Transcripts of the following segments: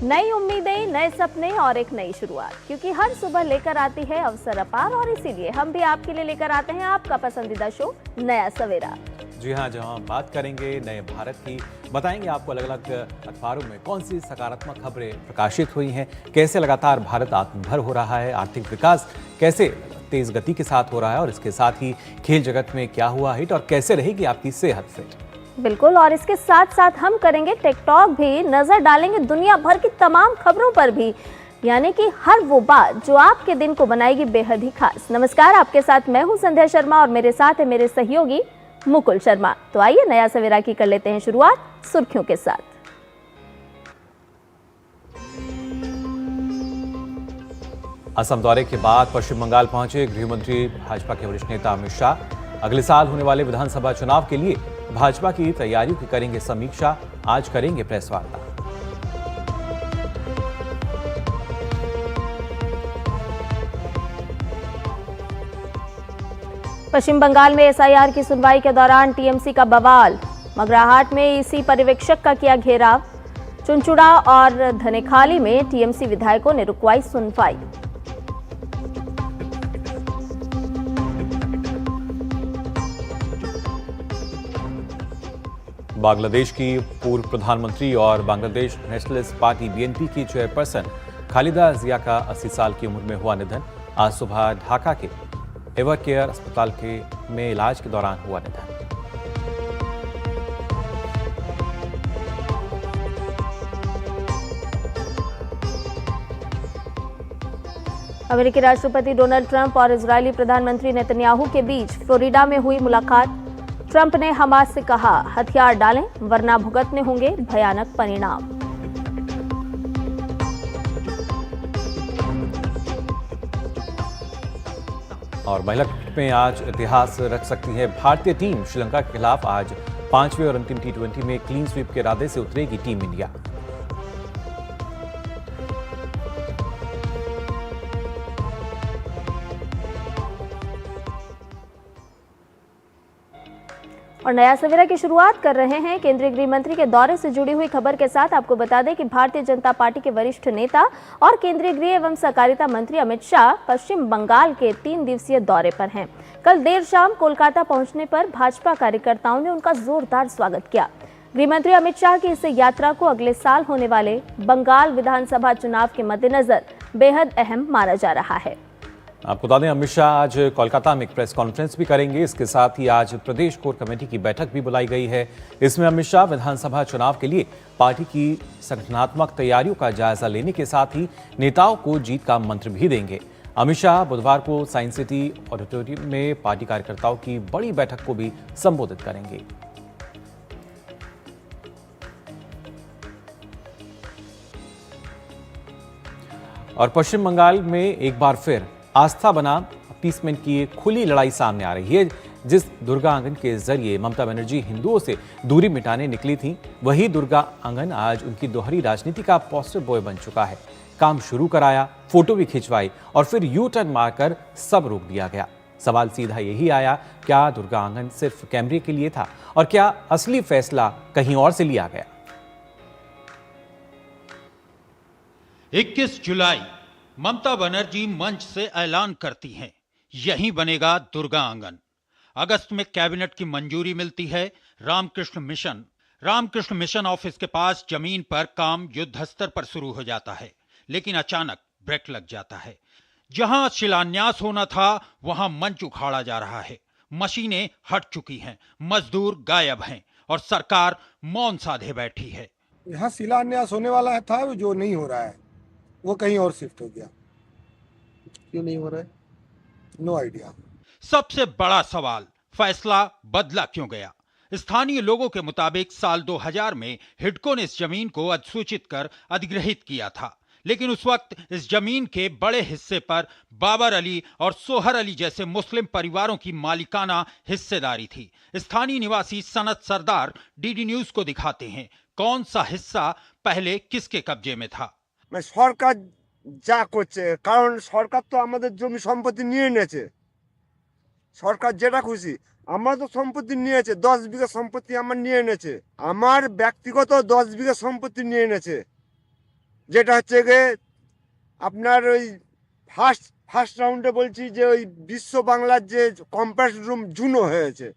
नई उम्मीदें, नए सपने और एक नई शुरुआत, क्योंकि हर सुबह लेकर आती है अवसर अपार और इसीलिए हम भी आपके लिए लेकर आते हैं आपका पसंदीदा शो नया सवेरा। जी हाँ, जहाँ हम बात करेंगे नए भारत की, बताएंगे आपको अलग अलग अखबारों में कौन सी सकारात्मक खबरें प्रकाशित हुई हैं, कैसे लगातार भारत आत्मनिर्भर हो रहा है, आर्थिक विकास कैसे तेज गति के साथ हो रहा है और इसके साथ ही खेल जगत में क्या हुआ हिट और कैसे रहेगी आपकी सेहत फिट। बिल्कुल, और इसके साथ साथ हम करेंगे टिकटॉक भी, नजर डालेंगे दुनिया भर की तमाम खबरों पर भी, यानी कि हर वो बात जो आपके दिन को बनाएगी बेहद ही खास। नमस्कार, आपके साथ मैं हूं संध्या शर्मा और मेरे साथ है मेरे सहयोगी मुकुल शर्मा। तो आइए नया सवेरा की कर लेते हैं शुरुआत सुर्खियों के साथ। असम दौरे के बाद पश्चिम बंगाल पहुंचे गृह मंत्री भाजपा के वरिष्ठ नेता अमित शाह। अगले साल होने वाले विधानसभा चुनाव के लिए भाजपा की तैयारियों की करेंगे समीक्षा। आज करेंगे प्रेस वार्ता। पश्चिम बंगाल में एसआईआर की सुनवाई के दौरान टीएमसी का बवाल। मगराहाट में ईसी पर्यवेक्षक का किया घेराव। चुनचुड़ा और धनेखाली में टीएमसी विधायकों ने रुकवाई सुनवाई। बांग्लादेश की पूर्व प्रधानमंत्री और बांग्लादेश नेशनलिस्ट पार्टी बीएनपी की चेयरपर्सन खालिदा जिया का 80 साल की उम्र में हुआ निधन। आज सुबह ढाका के एवर केयर अस्पताल में इलाज के दौरान हुआ निधन। अमेरिकी राष्ट्रपति डोनाल्ड ट्रंप और इजरायली प्रधानमंत्री नेतन्याहू के बीच फ्लोरिडा में हुई मुलाकात। ट्रंप ने हमास से कहा, हथियार डालें वरना भुगतने होंगे भयानक परिणाम। और महिला क्रिकेट में आज इतिहास रच सकती है भारतीय टीम। श्रीलंका के खिलाफ आज 5वें और अंतिम टी20 में क्लीन स्वीप के इरादे से उतरेगी टीम इंडिया। और नया सवेरा की शुरुआत कर रहे हैं केंद्रीय गृह मंत्री के दौरे से जुड़ी हुई खबर के साथ। आपको बता दें कि भारतीय जनता पार्टी के वरिष्ठ नेता और केंद्रीय गृह एवं सहकारिता मंत्री अमित शाह पश्चिम बंगाल के 3 दिवसीय दौरे पर हैं। कल देर शाम कोलकाता पहुंचने पर भाजपा कार्यकर्ताओं ने उनका जोरदार स्वागत किया। गृह मंत्री अमित शाह की इस यात्रा को अगले साल होने वाले बंगाल विधानसभा चुनाव के मद्देनजर बेहद अहम माना जा रहा है। आपको बता दें, अमित शाह आज कोलकाता में एक प्रेस कॉन्फ्रेंस भी करेंगे। इसके साथ ही आज प्रदेश कोर कमेटी की बैठक भी बुलाई गई है। इसमें अमित शाह विधानसभा चुनाव के लिए पार्टी की संगठनात्मक तैयारियों का जायजा लेने के साथ ही नेताओं को जीत का मंत्र भी देंगे। अमित शाह बुधवार को साइंस सिटी ऑडिटोरियम में पार्टी कार्यकर्ताओं की बड़ी बैठक को भी संबोधित करेंगे। और पश्चिम बंगाल में एक बार फिर आस्था बना अपीसमेंट की एक खुली लड़ाई सामने आ रही है। जिस दुर्गा आंगन के जरिए ममता बनर्जी हिंदुओं से दूरी मिटाने निकली थी, वही दुर्गा आंगन आज उनकी दोहरी राजनीति का पोस्टर बॉय बन चुका है। काम शुरू कराया, फोटो भी खिंचवाई और फिर यू टर्न मारकर सब रोक दिया गया। सवाल सीधा यही आया, क्या दुर्गा आंगन सिर्फ कैमरे के लिए था और क्या असली फैसला कहीं और से लिया गया? 21 जुलाई ममता बनर्जी मंच से ऐलान करती हैं, यहीं बनेगा दुर्गा आंगन। अगस्त में कैबिनेट की मंजूरी मिलती है। रामकृष्ण मिशन ऑफिस के पास जमीन पर काम युद्ध स्तर पर शुरू हो जाता है, लेकिन अचानक ब्रेक लग जाता है। जहां शिलान्यास होना था वहां मंच उखाड़ा जा रहा है। मशीनें हट चुकी हैं, मजदूर गायब हैं और सरकार मौन साधे बैठी है। यहाँ शिलान्यास होने वाला था, जो नहीं हो रहा है, वो कहीं और शिफ्ट हो गया। क्यों नहीं हो रहा है? No idea. सबसे बड़ा सवाल, फैसला बदला क्यों गया? स्थानीय लोगों के मुताबिक साल 2000 में हिडको ने इस जमीन को अधिसूचित कर अधिग्रहित किया था, लेकिन उस वक्त इस जमीन के बड़े हिस्से पर बाबर अली और सोहर अली जैसे मुस्लिम परिवारों की मालिकाना हिस्सेदारी थी। स्थानीय निवासी सनत सरदार डीडी न्यूज को दिखाते हैं कौन सा हिस्सा पहले किसके कब्जे में था। সরকার যা করছে, কারণ সরকার তো আমাদের জমি সম্পত্তি নিয়ে নিয়েছে। সরকার যেটা খুশি, আমরা তো সম্পত্তি নিয়েছে, 10 বিঘা সম্পত্তি আমার নিয়ে নিয়েছে। আমার ব্যক্তিগত 10 বিঘা সম্পত্তি নিয়ে নিয়েছে। যেটা হচ্ছে গিয়ে আপনার ওই ফার্স্ট রাউন্ডে বলছি যে ওই বিশ্ব বাংলার যে কম্পারেস রুম জুনো হয়েছে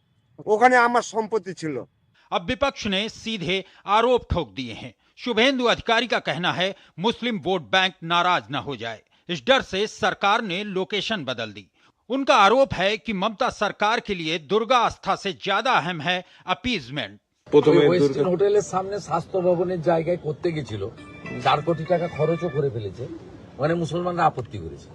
ওখানে আমার সম্পত্তি ছিল। अब विपक्ष ने सीधे आरोप ठोक दिए हैं। शुभेंदु अधिकारी का कहना है मुस्लिम वोट बैंक नाराज न हो जाए, इस डर से सरकार ने लोकेशन बदल दी। उनका आरोप है कि ममता सरकार के लिए दुर्गा आस्था से ज्यादा अहम है अपीजमेंट। ওয়েস্টার্ন হোটেলের সামনে স্বাস্থ্য ভবনের জায়গায় করতে গেছিল, 4 কোটি টাকা খরচও করে ফেলেছে, ওখানে মুসলমানরা আপত্তি করেছে,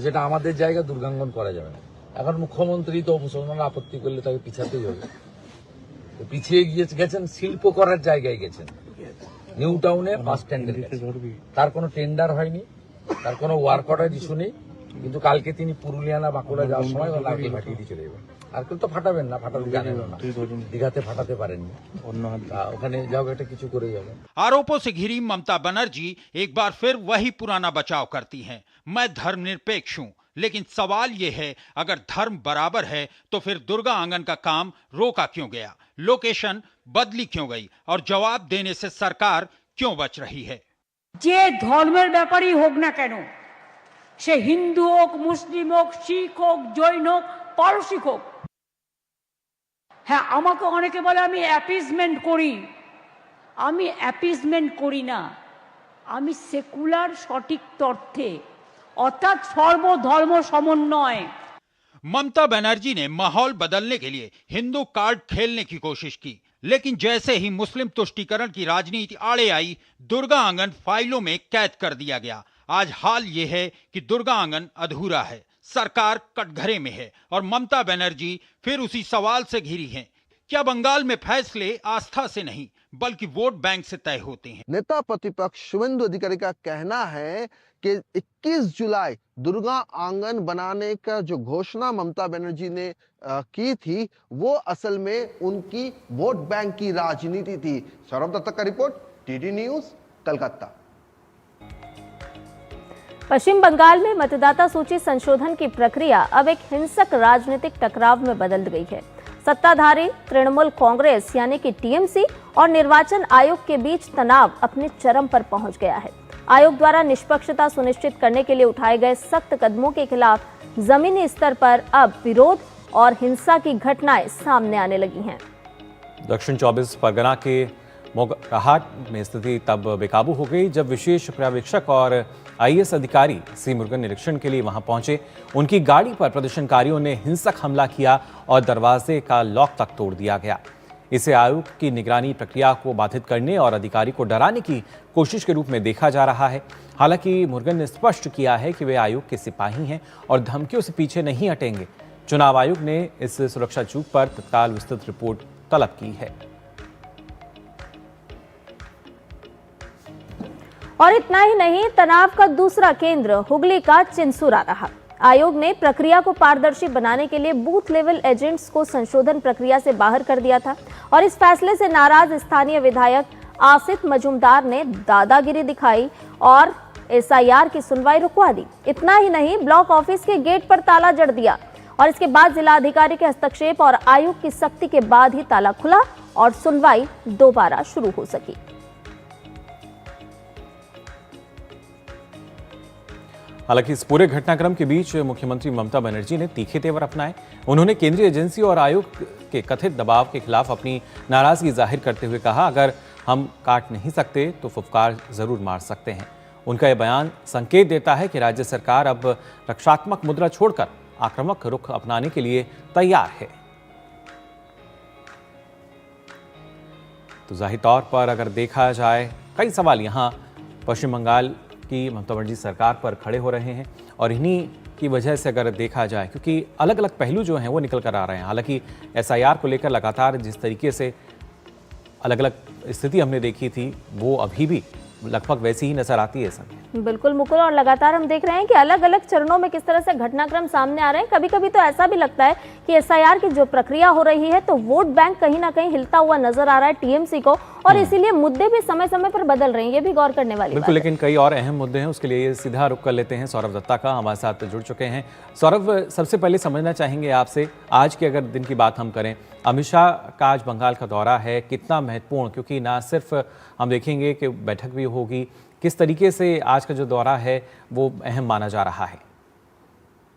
যেটা আমাদের জায়গা দুর্গাঙ্গন করা যাবে না। এখন মুখ্যমন্ত্রী তো মুসলমানরা আপত্তি করলে তাকে পিছাতেই হবে, পিছিয়ে গেছেন, শিল্প করার জায়গায় গেছেন, নিউ টাউনে বাস স্ট্যান্ডের কাছে। তার কোনো টেন্ডার হয়নি, তার কোনো ওয়ার্ক অর্ডার ইস্যু নেই, কিন্তু কালকে তিনি পুরুলিয়া না বাঁকুড়া যাওয়ার সময় লাঠি ফাটিয়ে দিয়ে চলে যাবেন। আর কেউ তো ফাটাবেন না, ফাটাতে জানেন না, দীঘাতে ফাটাতে পারেননি, ওখানে যাও একটা কিছু করে যাবেন। आरोपों से घिरी ममता बनर्जी एक बार फिर वही पुराना बचाव करती हैं। मैं धर्मनिरपेक्ष हूं, लेकिन सवाल ये है अगर धर्म बराबर है तो फिर दुर्गा आंगन का काम रोका क्यों गया, लोकेशन बदली क्यों गई और जवाब देने से सरकार क्यों बच रही है। যে ধর্মের ব্যাপারই হোক না কেন, সে হিন্দু হোক, মুসলিম হোক, শিখ হোক, জৈন হোক, পারসিক হোক, হ্যাঁ আমাকে অনেকে বলে আমি অ্যাপিজমেন্ট করি, আমি অ্যাপিজমেন্ট করি না, আমি সেকুলার সঠিক তথ্যে অর্থাৎ সর্বধর্ম সমন্বয়। ममता बनर्जी ने माहौल बदलने के लिए हिंदू कार्ड खेलने की कोशिश की, लेकिन जैसे ही मुस्लिम तुष्टीकरण की राजनीति आड़े आई, दुर्गा आंगन फाइलों में कैद कर दिया गया। आज हाल ये है कि दुर्गा आंगन अधूरा है, सरकार कटघरे में है और ममता बनर्जी फिर उसी सवाल से घिरी हैं। क्या बंगाल में फैसले आस्था से नहीं बल्कि वोट बैंक से तय होते हैं। नेता प्रतिपक्ष शुभेंदु अधिकारी का कहना है कि 21 जुलाई दुर्गा आंगन बनाने का जो घोषणा ममता बनर्जी ने की थी वो असल में उनकी वोट बैंक की राजनीति थी। सौरभ दत्ता का रिपोर्ट, टीटी न्यूज, कलकत्ता। पश्चिम बंगाल में मतदाता सूची संशोधन की प्रक्रिया अब एक हिंसक राजनीतिक टकराव में बदल गई है। सत्ताधारी तृणमूल कांग्रेस यानी कि टीएमसी और निर्वाचन आयोग के बीच तनाव अपने चरम पर पहुंच गया है। आयोग द्वारा निष्पक्षता सुनिश्चित करने के लिए उठाए गए सख्त कदमों के खिलाफ जमीनी स्तर पर अब विरोध और हिंसा की घटनाएं सामने आने लगी हैं। दक्षिण 24 परगना के मोगराहाट में स्थिति तब बेकाबू हो गई जब विशेष पर्यवेक्षक और आईएएस अधिकारी सी मुरुगन निरीक्षण के लिए वहां पहुंचे। उनकी गाड़ी पर प्रदर्शनकारियों ने हिंसक हमला किया और दरवाजे का लॉक तक तोड़ दिया गया। इसे आयोग की निगरानी प्रक्रिया को बाधित करने और अधिकारी को डराने की कोशिश के रूप में देखा जा रहा है। हालांकि मुरुगन ने स्पष्ट किया है कि वे आयोग के सिपाही हैं और धमकियों से पीछे नहीं हटेंगे। चुनाव आयोग ने इस सुरक्षा चूक पर तत्काल विस्तृत रिपोर्ट तलब की है। और इतना ही नहीं, तनाव का दूसरा केंद्र हुगली का चिंसुरा रहा। आयोग ने प्रक्रिया को पारदर्शी बनाने के लिए बूथ लेवल एजेंट्स को संशोधन प्रक्रिया से बाहर कर दिया था और इस फैसले से नाराज स्थानीय विधायक आसिफ मजूमदार ने दादागिरी दिखाई और एसआईआर की सुनवाई रुकवा दी। इतना ही नहीं, ब्लॉक ऑफिस के गेट पर ताला जड़ दिया और इसके बाद जिलाधिकारी के हस्तक्षेप और आयोग की सख्ती के बाद ही ताला खुला और सुनवाई दोबारा शुरू हो सकी। हालांकि इस पूरे घटनाक्रम के बीच मुख्यमंत्री ममता बनर्जी ने तीखे तेवर अपनाए। उन्होंने केंद्रीय एजेंसी और आयोग के कथित दबाव के खिलाफ अपनी नाराजगी जाहिर करते हुए कहा, अगर हम काट नहीं सकते तो फुफकार जरूर मार सकते हैं। उनका यह बयान संकेत देता है कि राज्य सरकार अब रक्षात्मक मुद्रा छोड़कर आक्रामक रुख अपनाने के लिए तैयार है। तो जाहिर तौर पर अगर देखा जाए, कई सवाल यहाँ पश्चिम बंगाल की ममता बनर्जी सरकार पर खड़े हो रहे हैं और इन्हीं की वजह से अगर देखा जाए, क्योंकि अलग अलग पहलू जो हैं वो निकल कर आ रहे हैं। हालांकि एसआईआर को लेकर लगातार जिस तरीके से अलग अलग स्थिति हमने देखी थी वो अभी भी लगभग वैसी ही नजर आती है सब। बिल्कुल मुकुल, और लगातार हम देख रहे हैं कि अलग अलग चरणों में किस तरह से घटनाक्रम सामने आ रहे हैं। कभी कभी तो ऐसा भी लगता है कि एसआईआर की जो प्रक्रिया हो रही है तो वोट बैंक कहीं ना कहीं हिलता हुआ नजर आ रहा है टीएमसी को, और इसीलिए मुद्दे भी समय समय पर बदल रहे हैं। ये भी गौर करने वाली बिल्कुल, लेकिन कई और अहम मुद्दे हैं। उसके लिए सीधा रुख कर लेते हैं सौरभ दत्ता का, हमारे साथ जुड़ चुके हैं। सौरभ, सबसे पहले समझना चाहेंगे आपसे, आज के अगर दिन की बात हम करें, अमित शाह का आज बंगाल का दौरा है, कितना महत्वपूर्ण, क्योंकि ना सिर्फ हम देखेंगे कि बैठक भी होगी, किस तरीके से आज का जो दौरा है वो अहम माना जा रहा है।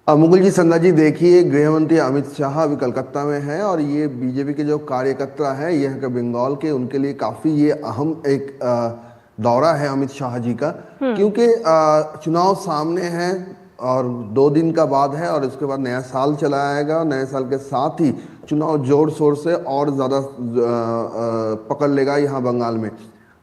मुकुल जी, संध्या जी, देखिए गृहमंत्री अमित शाह अभी कलकत्ता में है और ये बीजेपी के जो कार्यकर्ता है यह के बंगाल के, उनके लिए काफी ये अहम एक दौरा है अमित शाह जी का, क्योंकि चुनाव सामने है और 2 दिन का बाद है और उसके बाद नया साल चला आएगा। नए साल के साथ ही चुनाव जोर शोर से और ज्यादा पकड़ लेगा यहाँ बंगाल में।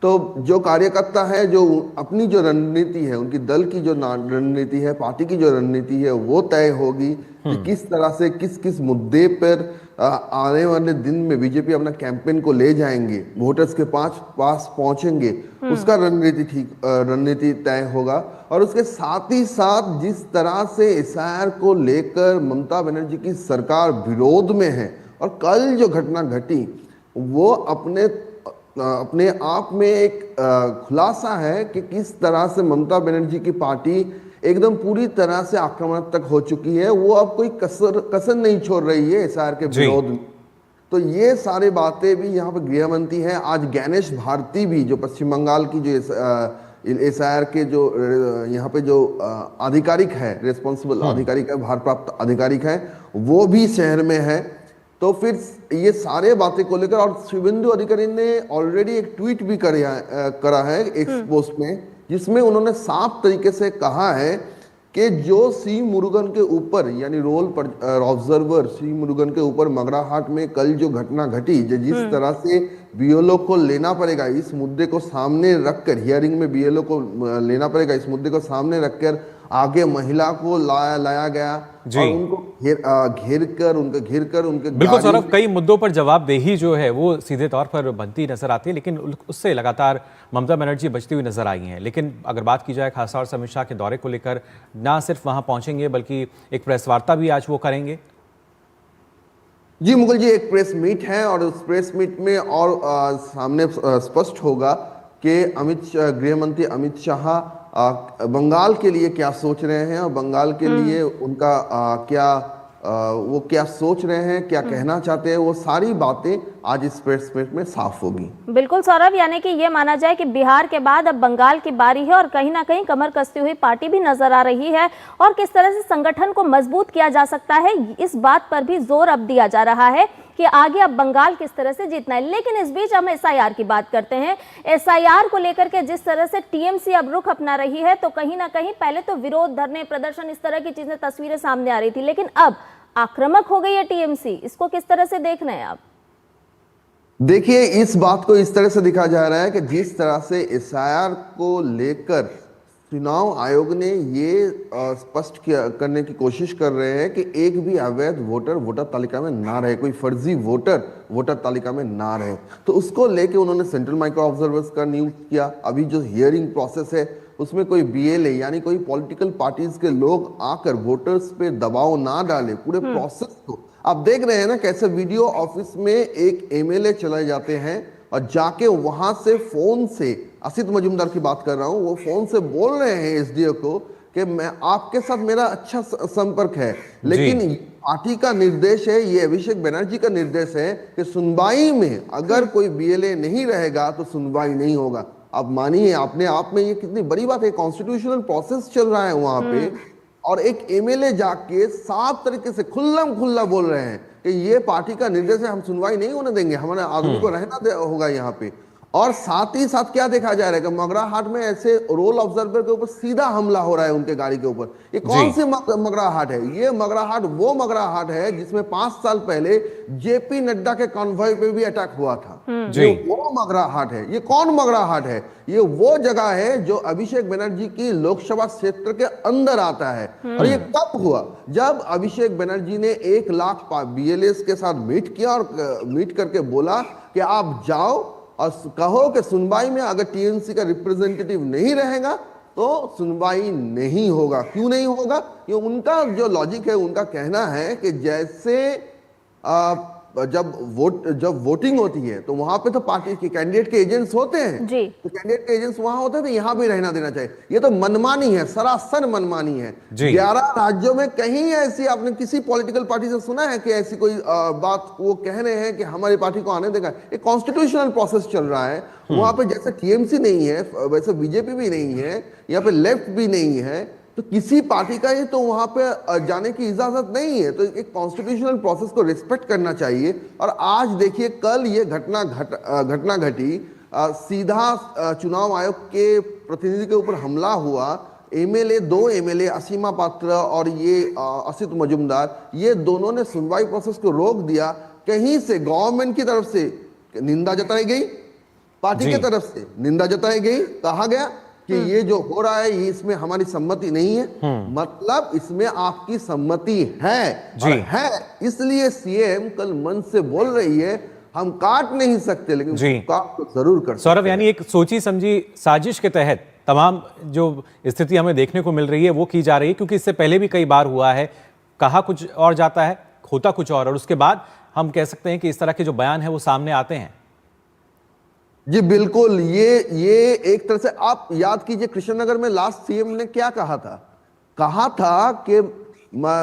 तो जो कार्यकर्ता है, जो अपनी जो रणनीति है, उनकी दल की जो रणनीति है, पार्टी की जो रणनीति है, वो तय होगी कि किस तरह से किस किस मुद्दे पर आने वाले दिन में बीजेपी अपना कैंपेन को ले जाएंगे, वोटर्स के पास पहुंचेंगे, उसका रणनीति तय होगा। और उसके साथ ही साथ जिस तरह से एसआईआर को लेकर ममता बनर्जी की सरकार विरोध में है और कल जो घटना घटी वो अपने आप में एक खुलासा है कि किस तरह से ममता बनर्जी की पार्टी एकदम पूरी तरह से आक्रामक हो चुकी है। वो अब कोई कसर नहीं छोड़ रही है एसआईआर के विरोध में। तो ये सारी बातें भी यहाँ पर गृह मंत्री है। आज गणेश भारती भी, जो पश्चिम बंगाल की जो एसआईआर के जो यहाँ पे जो आधिकारिक है, रिस्पॉन्सिबल आधिकारिक है, भारप्राप्त आधिकारिक है, वो भी शहर में है। तो फिर ये सारे बातें को लेकर, और शुभेंदु अधिकारी ने ऑलरेडी एक ट्वीट भी करा है एक्स पोस्ट में, जिसमें उन्होंने साफ तरीके से कहा है कि जो सी मुरुगन के ऊपर, यानी रोल पर ऑब्जर्वर सी मुरुगन के ऊपर मगराहाट में कल जो घटना घटी, जिस तरह से बीएलओ को लेना पड़ेगा, इस मुद्दे को सामने रखकर, हियरिंग में बीएलओ को लेना पड़ेगा, इस मुद्दे को सामने रखकर आगे महिला को लाया गया और उनको घेर कर उनके बिल्कुल सौरभ, कई मुद्दों पर जवाबदेही जो है वो सीधे तौर पर बनती नजर आती है, लेकिन उससे लगातार ममता बनर्जी बचती हुई नजर आई हैं। लेकिन अगर बात की जाए खासतौर से अमित शाह के दौरे को लेकर, ना सिर्फ वहां पहुंचेंगे बल्कि एक प्रेस वार्ता भी आज वो करेंगे। जी मुकुल जी, एक प्रेस मीट है और उस प्रेस मीट में और सामने स्पष्ट होगा कि गृह मंत्री अमित शाह बंगाल के लिए क्या सोच रहे हैं और बंगाल के लिए उनका वो क्या सोच रहे हैं, क्या कहना चाहते हैं, वो सारी बातें आज इस प्रेस मीट में साफ होगी। बिल्कुल सौरभ, यानी कि ये माना जाए कि बिहार के बाद अब बंगाल की बारी है और कहीं ना कहीं कमर कसती हुई पार्टी भी नजर आ रही है और किस तरह से संगठन को मजबूत किया जा सकता है, इस बात पर भी जोर अब दिया जा रहा है कि आगे अब बंगाल किस तरह से जीतना है। लेकिन इस बीच हम एसआईआर की बात करते हैं। एसआईआर को लेकर के जिस तरह से टीएमसी अब रुख अपना रही है, तो कहीं ना कहीं पहले तो विरोध, धरने, प्रदर्शन, इस तरह की चीजें, तस्वीरें सामने आ रही थी, लेकिन अब आक्रामक हो गई है टीएमसी। इसको किस तरह से देख रहे हैं आप? देखिए, इस बात को इस तरह से दिखा जा रहा है कि जिस तरह से एसआईआर को लेकर चुनाव आयोग ने ये स्पष्ट करने की कोशिश कर रहे हैं कि एक भी अवैध वोटर तालिका में ना रहे, कोई फर्जी वोटर तालिका में ना रहे। तो उसको लेके उन्होंने सेंट्रल माइक्रो ऑब्जर्वर्स का नियुक्त किया। अभी जो हियरिंग प्रोसेस है उसमें कोई बीएलए यानी कोई पॉलिटिकल पार्टीज के लोग आकर वोटर्स पे दबाव ना डाले, पूरे प्रोसेस को आप देख रहे हैं ना, कैसे वीडियो ऑफिस में एक एमएलए चले जाते हैं और जाके वहां से फोन से, असित मजूमदार की बात कर रहा हूं, वो फोन से बोल रहे हैं एसडीओ को कि मैं आपके साथ मेरा अच्छा संपर्क है, लेकिन पार्टी का निर्देश है, ये अभिषेक बनर्जी का निर्देश है कि सुनवाई में अगर कोई बीएलए नहीं रहेगा तो सुनवाई नहीं होगा। अब मानिए अपने आप में ये कितनी बड़ी बात है, कॉन्स्टिट्यूशनल प्रोसेस चल रहा है वहां पे, और एक एमएलए जाके साफ तरीके से खुल्ला बोल रहे हैं कि ये पार्टी का निर्देश है, हम सुनवाई नहीं होने देंगे, हमारे आदमी को रहना होगा यहाँ पे। और साथ ही साथ क्या देखा जा रहा है कि मगराहाट में ऐसे रोल ऑब्जर्वर के ऊपर सीधा हमला हो रहा है, उनके गाड़ी के ऊपर। ये कौन सी मगराहाट है? ये मगराहाट वो मगराहाट है जिसमें 5 साल पहले जेपी नड्डा के कॉन्वॉय पे भी अटैक हुआ था। ये वो मगराहाट है। ये कौन मगराहाट है? ये वो जगह है जो अभिषेक बनर्जी की लोकसभा क्षेत्र के अंदर आता है। और ये कब हुआ? जब अभिषेक बनर्जी ने 1 लाख बीएलएस के साथ मीट किया और मीट करके बोला कि आप जाओ और कहो कि सुनवाई में अगर टीएमसी का रिप्रेजेंटेटिव नहीं रहेगा तो सुनवाई नहीं होगा। क्यों नहीं होगा? ये उनका जो लॉजिक है, उनका कहना है कि जैसे जब वोटिंग होती है तो वहां पे तो पार्टी के कैंडिडेट के एजेंट्स होते हैं जी। तो कैंडिडेट के एजेंट्स वहां होते हैं तो यहाँ भी रहना देना चाहिए। ये तो मनमानी है, सरासर मनमानी है। जी। 11 राज्यों में कहीं ऐसी आपने किसी पॉलिटिकल पार्टी से सुना है कि ऐसी कोई बात वो कह रहे हैं कि हमारी पार्टी को आने देगा? एक कॉन्स्टिट्यूशनल प्रोसेस चल रहा है वहां पे। जैसे टीएमसी नहीं है वैसे बीजेपी भी नहीं है, यहाँ पे लेफ्ट भी नहीं है, तो किसी पार्टी का ही तो वहां पे जाने की इजाजत नहीं है। तो एक कॉन्स्टिट्यूशनल प्रोसेस को रिस्पेक्ट करना चाहिए। और आज देखिए कल ये घटना घटी, सीधा चुनाव आयोग के प्रतिनिधि के ऊपर हमला हुआ। दो एमएलए असीमा पात्र और ये असित मजुमदार, ये दोनों ने सुनवाई प्रोसेस को रोक दिया। कहीं से गवर्नमेंट की तरफ से निंदा जताई गई, पार्टी की तरफ से निंदा जताई गई, कहा गया कि ये जो हो रहा है ये इसमें हमारी सम्मति नहीं है। मतलब इसमें आपकी सम्मति है और है, इसलिए सीएम कल मन से बोल रही है हम काट नहीं सकते लेकिन काट तो जरूर कर सकते। सौरभ, यानी एक सोची समझी साजिश के तहत तमाम जो स्थिति हमें देखने को मिल रही है वो की जा रही है, क्योंकि इससे पहले भी कई बार हुआ है, कहा कुछ और जाता है, होता कुछ और उसके बाद हम कह सकते हैं कि इस तरह के जो बयान है वो सामने आते हैं। जी बिल्कुल, ये एक तरह से आप याद कीजिए कृष्णनगर में लास्ट सीएम ने क्या कहा था कि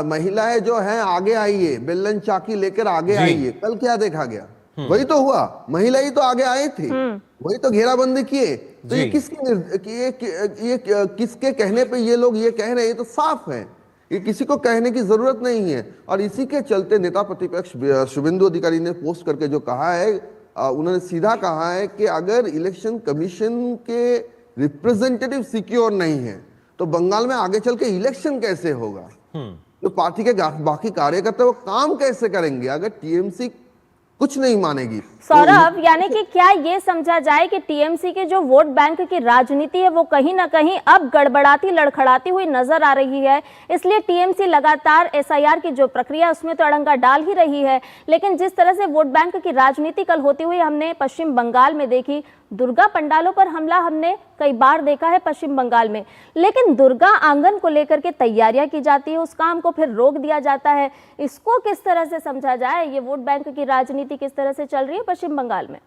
महिलाएं जो हैं आगे आइए, बेलन चाकी लेकर आगे आइए। कल क्या देखा गया? वही तो हुआ, महिलाएं ही तो आगे आए थे, वही तो घेराबंदी किए। तो ये किसके कहने पे ये लोग ये कह रहे हैं? तो साफ है, ये किसी को कहने की जरूरत नहीं है। और इसी के चलते नेता प्रतिपक्ष शुभेंदु अधिकारी ने पोस्ट करके जो कहा है, उन्होंने सीधा कहा है कि अगर इलेक्शन कमीशन के रिप्रेजेंटेटिव सिक्योर नहीं है तो बंगाल में आगे चल के इलेक्शन कैसे होगा? तो पार्टी के बाकी कार्यकर्ता वो काम कैसे करेंगे अगर टीएमसी कुछ नहीं मानेगी? सौरभ, यानी कि क्या ये समझा जाए कि टीएमसी के जो वोट बैंक की राजनीति है वो कहीं ना कहीं अब गड़बड़ाती लड़खड़ाती हुई नजर आ रही है, इसलिए टीएमसी लगातार एसआईआर की जो प्रक्रिया उसमें तो अड़ंगा डाल ही रही है। लेकिन जिस तरह से वोट बैंक की राजनीति कल होती हुई हमने पश्चिम बंगाल में देखी, दुर्गा पंडालों पर हमला हमने कई बार देखा है पश्चिम बंगाल में, लेकिन दुर्गा आंगन को लेकर के तैयारियां की जाती है, उस काम को फिर रोक दिया जाता है। इसको किस तरह से समझा जाए? ये वोट बैंक की राजनीति किस तरह से चल रही है पश्चिम बंगाल में?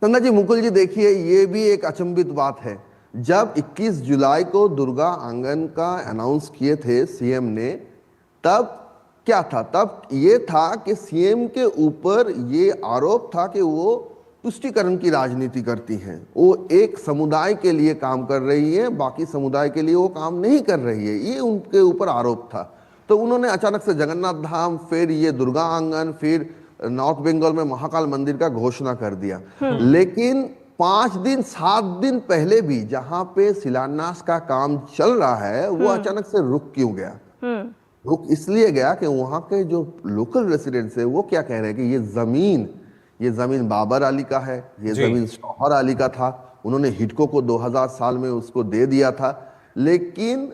संध्या जी, मुकुल जी, देखिए ये भी एक अचंभित बात है। जब 21 जुलाई को दुर्गा आंगन का अनाउंस किए थे सीएम ने, तब क्या था? तब ये था कि सीएम के ऊपर ये आरोप था कि वो तुष्टीकरण की राजनीति करती हैं, वो एक समुदाय के लिए काम कर रही है, बाकी समुदाय के लिए वो काम नहीं कर रही है, ये उनके ऊपर आरोप था। तो उन्होंने अचानक से जगन्नाथ धाम, फिर ये दुर्गा आंगन, फिर नॉर्थ बंगाल में महाकाल मंदिर का घोषणा कर दिया। लेकिन 5 दिन 7 दिन पहले भी जहां पे शिलान्यास का काम चल रहा है वो अचानक से रुक क्यों गया? रुक इसलिए गया कि वहां के जो लोकल रेसिडेंट्स है वो क्या कह रहे हैं कि ये जमीन बाबर अली का है, ये जमीन शौहर अली का था, उन्होंने हिडको को 2000 साल में उसको दे दिया था। लेकिन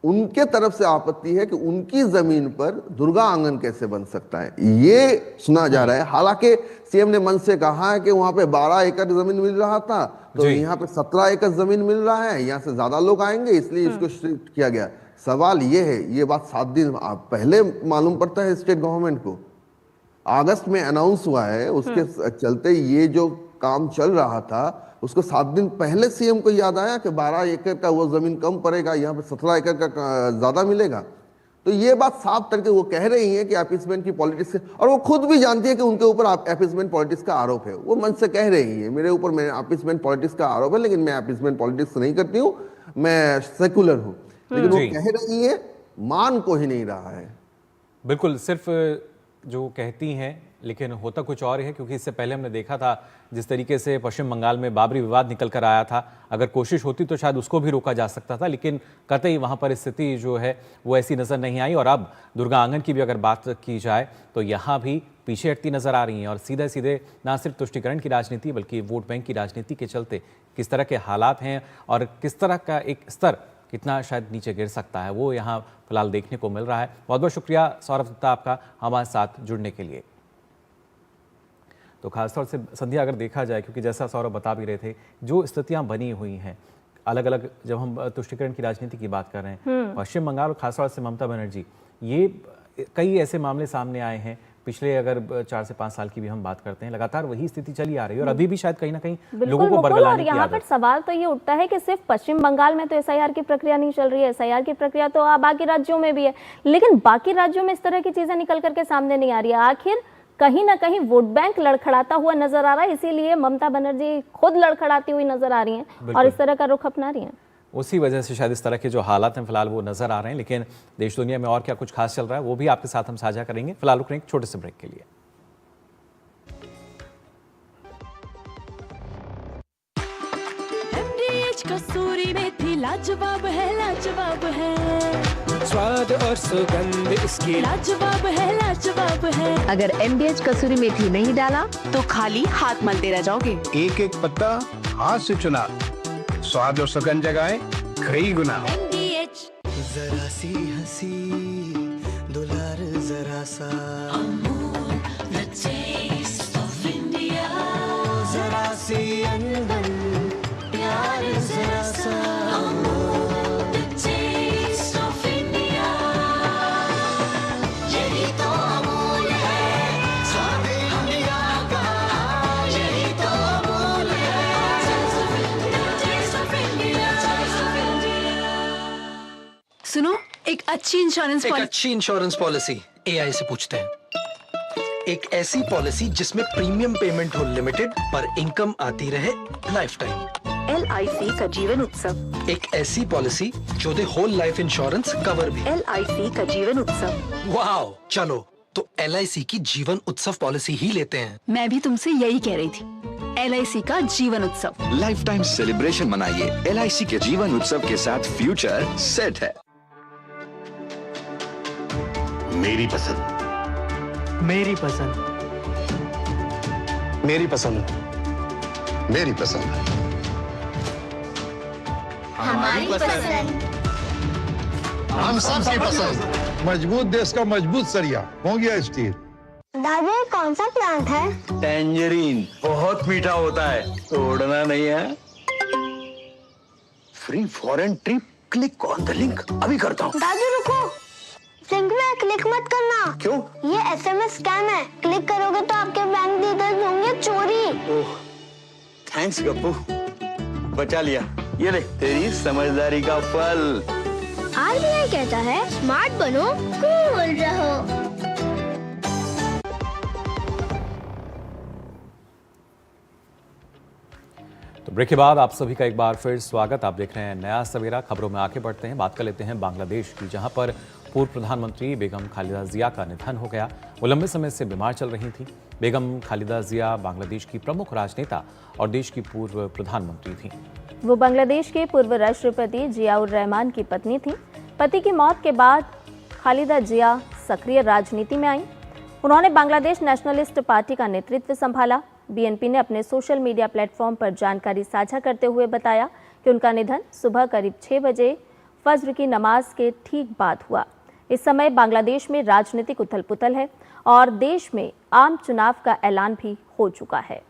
उनके तरफ से आपत्ति है कि उनकी जमीन पर दुर्गा आंगन कैसे बन सकता है, ये सुना जा रहा है। हालांकि सीएम ने मन से कहा है कि वहां पे 12 एकड़ जमीन मिल रहा था, तो यहाँ पे 17 एकड़ जमीन मिल रहा है, यहाँ से ज्यादा लोग आएंगे इसलिए इसको शिफ्ट किया गया। सवाल ये है, ये बात 7 दिन पहले मालूम पड़ता है स्टेट गवर्नमेंट को, अगस्त में अनाउंस हुआ है, उसके चलते ये जो काम चल रहा था उसको 7 दिन पहले सीएम को याद आया कि 12 एकड़ का वो जमीन कम पड़ेगा, यहाँ पे 17 एकड़ का ज्यादा मिलेगा। तो ये बात साफ करके वो कह रही है कि अपीसमेंट की पॉलिटिक्स है, और वो खुद भी जानती है कि उनके ऊपर अपीसमेंट पॉलिटिक्स का आरोप है। वो मन से कह रही है मेरे ऊपर मैं अपीसमेंट पॉलिटिक्स का आरोप है, लेकिन मैं अपीसमेंट पॉलिटिक्स नहीं करती हूँ, मैं सेकुलर हूँ। लेकिन वो कह रही है, मान को ही नहीं रहा है। बिल्कुल, सिर्फ जो कहती हैं लेकिन होता कुछ और है, क्योंकि इससे पहले हमने देखा था जिस तरीके से पश्चिम बंगाल में बाबरी विवाद निकल कर आया था, अगर कोशिश होती तो शायद उसको भी रोका जा सकता था, लेकिन कतई वहाँ पर स्थिति जो है वो ऐसी नज़र नहीं आई। और अब दुर्गा आंगन की भी अगर बात की जाए तो यहाँ भी पीछे हटती नज़र आ रही हैं, और सीधे सीधे ना सिर्फ तुष्टीकरण की राजनीति बल्कि वोट बैंक की राजनीति के चलते किस तरह के हालात हैं और किस तरह का एक स्तर कितना शायद नीचे गिर सकता है, वो यहाँ फिलहाल देखने को मिल रहा है। बहुत बहुत शुक्रिया सौरभ दत्ता आपका हमारे साथ जुड़ने के लिए। तो खासतौर से संध्या, अगर देखा जाए, क्योंकि जैसा सौरभ बता भी रहे थे, जो स्थितियां बनी हुई हैं अलग अलग, जब हम तुष्टीकरण की राजनीति की बात कर रहे हैं, पश्चिम बंगाल और खासतौर से ममता बनर्जी, ये कई ऐसे मामले सामने आए हैं पिछले अगर 4 से 5 साल की भी हम बात करते हैं, लगातार वही स्थिति चली आ रही है और अभी भी शायद कहीं ना कहीं बिल्कुल लोगों को मुकुल, और बरगलाने की यहाँ पर आदत। सवाल तो ये उठता है कि सिर्फ पश्चिम बंगाल में तो एसआईआर की प्रक्रिया नहीं चल रही है, एसआईआर की प्रक्रिया तो बाकी राज्यों में भी है, लेकिन बाकी राज्यों में इस तरह की चीजें निकल करके सामने नहीं आ रही है। आखिर कहीं ना कहीं वोट बैंक लड़खड़ाता हुआ नजर आ रहा है, इसीलिए ममता बनर्जी खुद लड़खड़ाती हुई नजर आ रही हैं और इस तरह का रुख अपना रही हैं। उसी वजह से शायद इस तरह के जो हालात हैं फिलहाल वो नजर आ रहे हैं, लेकिन देश दुनिया में और क्या कुछ खास चल रहा है वो भी आपके साथ हम साझा करेंगे। फिलहाल रुक रहे हैं एक छोटे से ब्रेक के लिए। कसूरी मेथी लाजवाब है, लाजवाब है। स्वाद और सुगंध इसकी लाजवाब है, लाजवाब है। अगर MDH कसूरी मेथी नहीं डाला तो खाली हाथ मलते रह जाओगे। एक एक पत्ता हाथ से चुना, स्वाद और सुगंध जगाए कई गुना। MDH जरा सी हंसी दुलार जरा सा, the taste of India। जरा सी अंदर प्यार जरा सा, the taste of India। यही तो अमूल है स्वाद इंडिया का, यही तो अमूल है। Taste of India, taste of India। सुनो, एक अच्छी इंश्योरेंस पॉलिसी AI से पूछते हैं। एक ऐसी पॉलिसी जिसमें प्रीमियम पेमेंट हो लिमिटेड पर इनकम आती रहे लाइफ टाइम। LIC का जीवन उत्सव। एक ऐसी पॉलिसी जो दे होल लाइफ इंश्योरेंस कवर भी। LIC का जीवन उत्सव। वाओ, चलो तो LIC की जीवन उत्सव पॉलिसी ही लेते हैं। मैं भी तुमसे यही कह रही थी, LIC का जीवन उत्सव। लाइफ टाइम सेलिब्रेशन मनाइए LIC के जीवन उत्सव के साथ, फ्यूचर सेट है। मेरी पसंद, मेरी पसंद, मेरी पसंद, मेरी पसंद, हमारी पसंद। हम सबकी पसंद। मजबूत देश का मजबूत सरिया हो गया स्टील। दादा कौन सा प्लांट है? टैंजरीन बहुत मीठा होता है, तोड़ना नहीं है। Free foreign trip, click on the link. अभी करता हूँ। दादू रुको, लिंक में क्लिक मत करना। क्यों? ये SMS स्कैम है, क्लिक करोगे तो आपके बैंक डिटेल्स होंगे चोरी। ओह, थैंक्स गप्पू, बचा लिया। ये ले तेरी समझदारी का फल। RBI कहता है स्मार्ट बनो, कूल रहो। तो ब्रेक के बाद आप सभी का एक बार फिर स्वागत। आप देख रहे हैं नया सवेरा। खबरों में आगे बढ़ते हैं, बात कर लेते हैं बांग्लादेश की, जहां पर पूर्व प्रधानमंत्री बेगम खालिदा जिया का निधन हो गया। वो लंबे समय से बीमार चल रही थी। बेगम खालिदा जिया बांग्लादेश की प्रमुख राजनेता और देश की पूर्व प्रधानमंत्री थी। वो बांग्लादेश के पूर्व राष्ट्रपति जियाउर रहमान की पत्नी थी। पति की मौत के बाद खालिदा जिया सक्रिय राजनीति में आई। उन्होंने बांग्लादेश नेशनलिस्ट पार्टी का नेतृत्व संभाला। BNP ने अपने सोशल मीडिया प्लेटफॉर्म पर जानकारी साझा करते हुए बताया कि उनका निधन सुबह करीब 6 बजे फज्र की नमाज के ठीक बाद हुआ। इस समय बांग्लादेश में राजनीतिक उथल पुथल है और देश में आम चुनाव का ऐलान भी हो चुका है।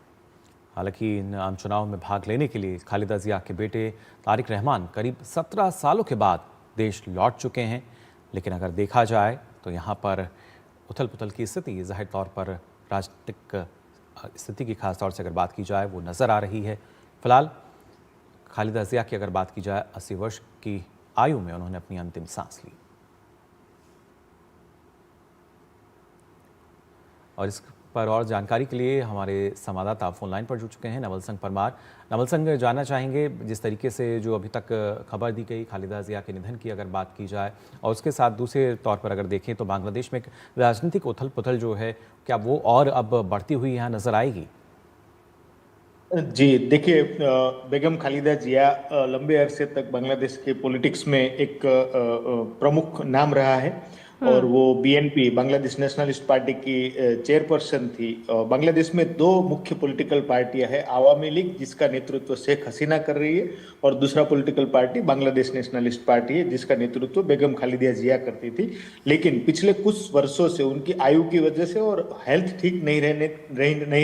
हालांकि इन आम चुनाव में भाग लेने के लिए खालिदा जिया के बेटे तारिक रहमान करीब 17 सालों के बाद देश लौट चुके हैं, लेकिन अगर देखा जाए तो यहाँ पर उथल पुथल की स्थिति जाहिर तौर पर राजनीतिक स्थिति की खास तौर से अगर बात की जाए वो नज़र आ रही है। फिलहाल खालिदा जिया की अगर बात की जाए 80 वर्ष की आयु में उन्होंने अपनी अंतिम सांस ली। और इस पर और जानकारी के लिए हमारे संवाददाता फोन लाइन पर जुड़ चुके हैं, नवल संघ परमार। नवल संघ, जानना चाहेंगे जिस तरीके से जो अभी तक खबर दी गई खालिदा जिया के निधन की अगर बात की जाए, और उसके साथ दूसरे तौर पर अगर देखें तो बांग्लादेश में राजनीतिक उथल पुथल जो है, क्या वो और अब बढ़ती हुई यहाँ नजर आएगी? जी देखिए, बेगम खालिदा जिया लंबे अरसे तक बांग्लादेश के पॉलिटिक्स में एक प्रमुख नाम रहा है और वो BNP बांग्लादेश नेशनलिस्ट पार्टी की चेयरपर्सन थी। बांग्लादेश में 2 मुख्य पॉलिटिकल पार्टियां हैं, आवामी लीग जिसका नेतृत्व शेख हसीना कर रही है और दूसरा political party Bangladesh nationalist party है जिसका नेतृत्व बेगम खालिदा जिया करती थी। लेकिन पिछले कुछ वर्षों से उनकी आयु की वजह से और हेल्थ ठीक नहीं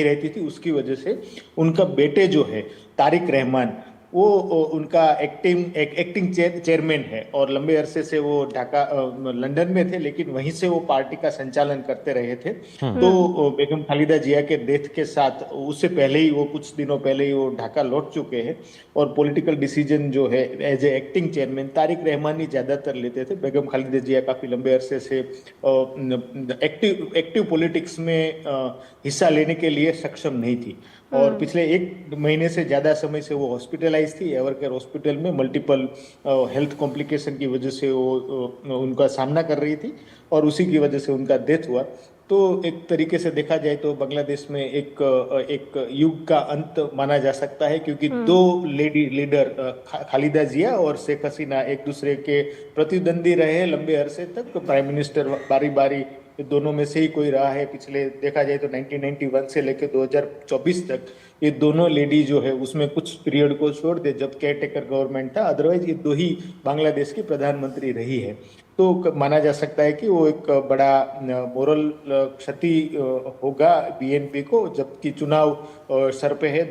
रहती थी, उसकी वजह से उनका बेटे जो है तारिक रहमान वो उनका एक्टिंग चेयरमैन है और लंबे अरसे से वो लंदन में थे, लेकिन वहीं से वो पार्टी का संचालन करते रहे थे। तो बेगम खालिदा जिया के डेथ के साथ उससे पहले ही वो कुछ दिनों पहले ही वो ढाका लौट चुके हैं और पॉलिटिकल डिसीजन जो है as a acting chairman Tariq Rahman ही ज्यादातर लेते थे। बेगम खालिदा जिया काफी लंबे अरसे से एक्टिव पॉलिटिक्स में हिस्सा लेने के लिए सक्षम नहीं थी और पिछले 1 महीने से ज्यादा समय से वो हॉस्पिटलाइज थी एवरकेयर हॉस्पिटल में। मल्टीपल हेल्थ कॉम्प्लिकेशन की वजह से वो उनका सामना कर रही थी और उसी की वजह से उनका डेथ हुआ। तो एक तरीके से देखा जाए तो बांग्लादेश में एक युग का अंत माना जा सकता है, क्योंकि 2 लेडी लीडर खालिदा जिया और शेख हसीना एक दूसरे के प्रतिद्वंदी रहे लंबे अरसे तक। प्राइम मिनिस्टर बारी बारी दोनों में से ही कोई रहा है। पिछले देखा जाए तो 1991 से लेकर 2024 तक ये दोनों लेडी जो है उसमें कुछ पीरियड को छोड़ दे जब केयर टेकर गवर्नमेंट था, अदरवाइज ये 2 ही बांग्लादेश की प्रधानमंत्री रही है। तो माना जा सकता है कि वो एक बड़ा मोरल क्षति होगा बीएनपी को, जबकि चुनाव सर पे है।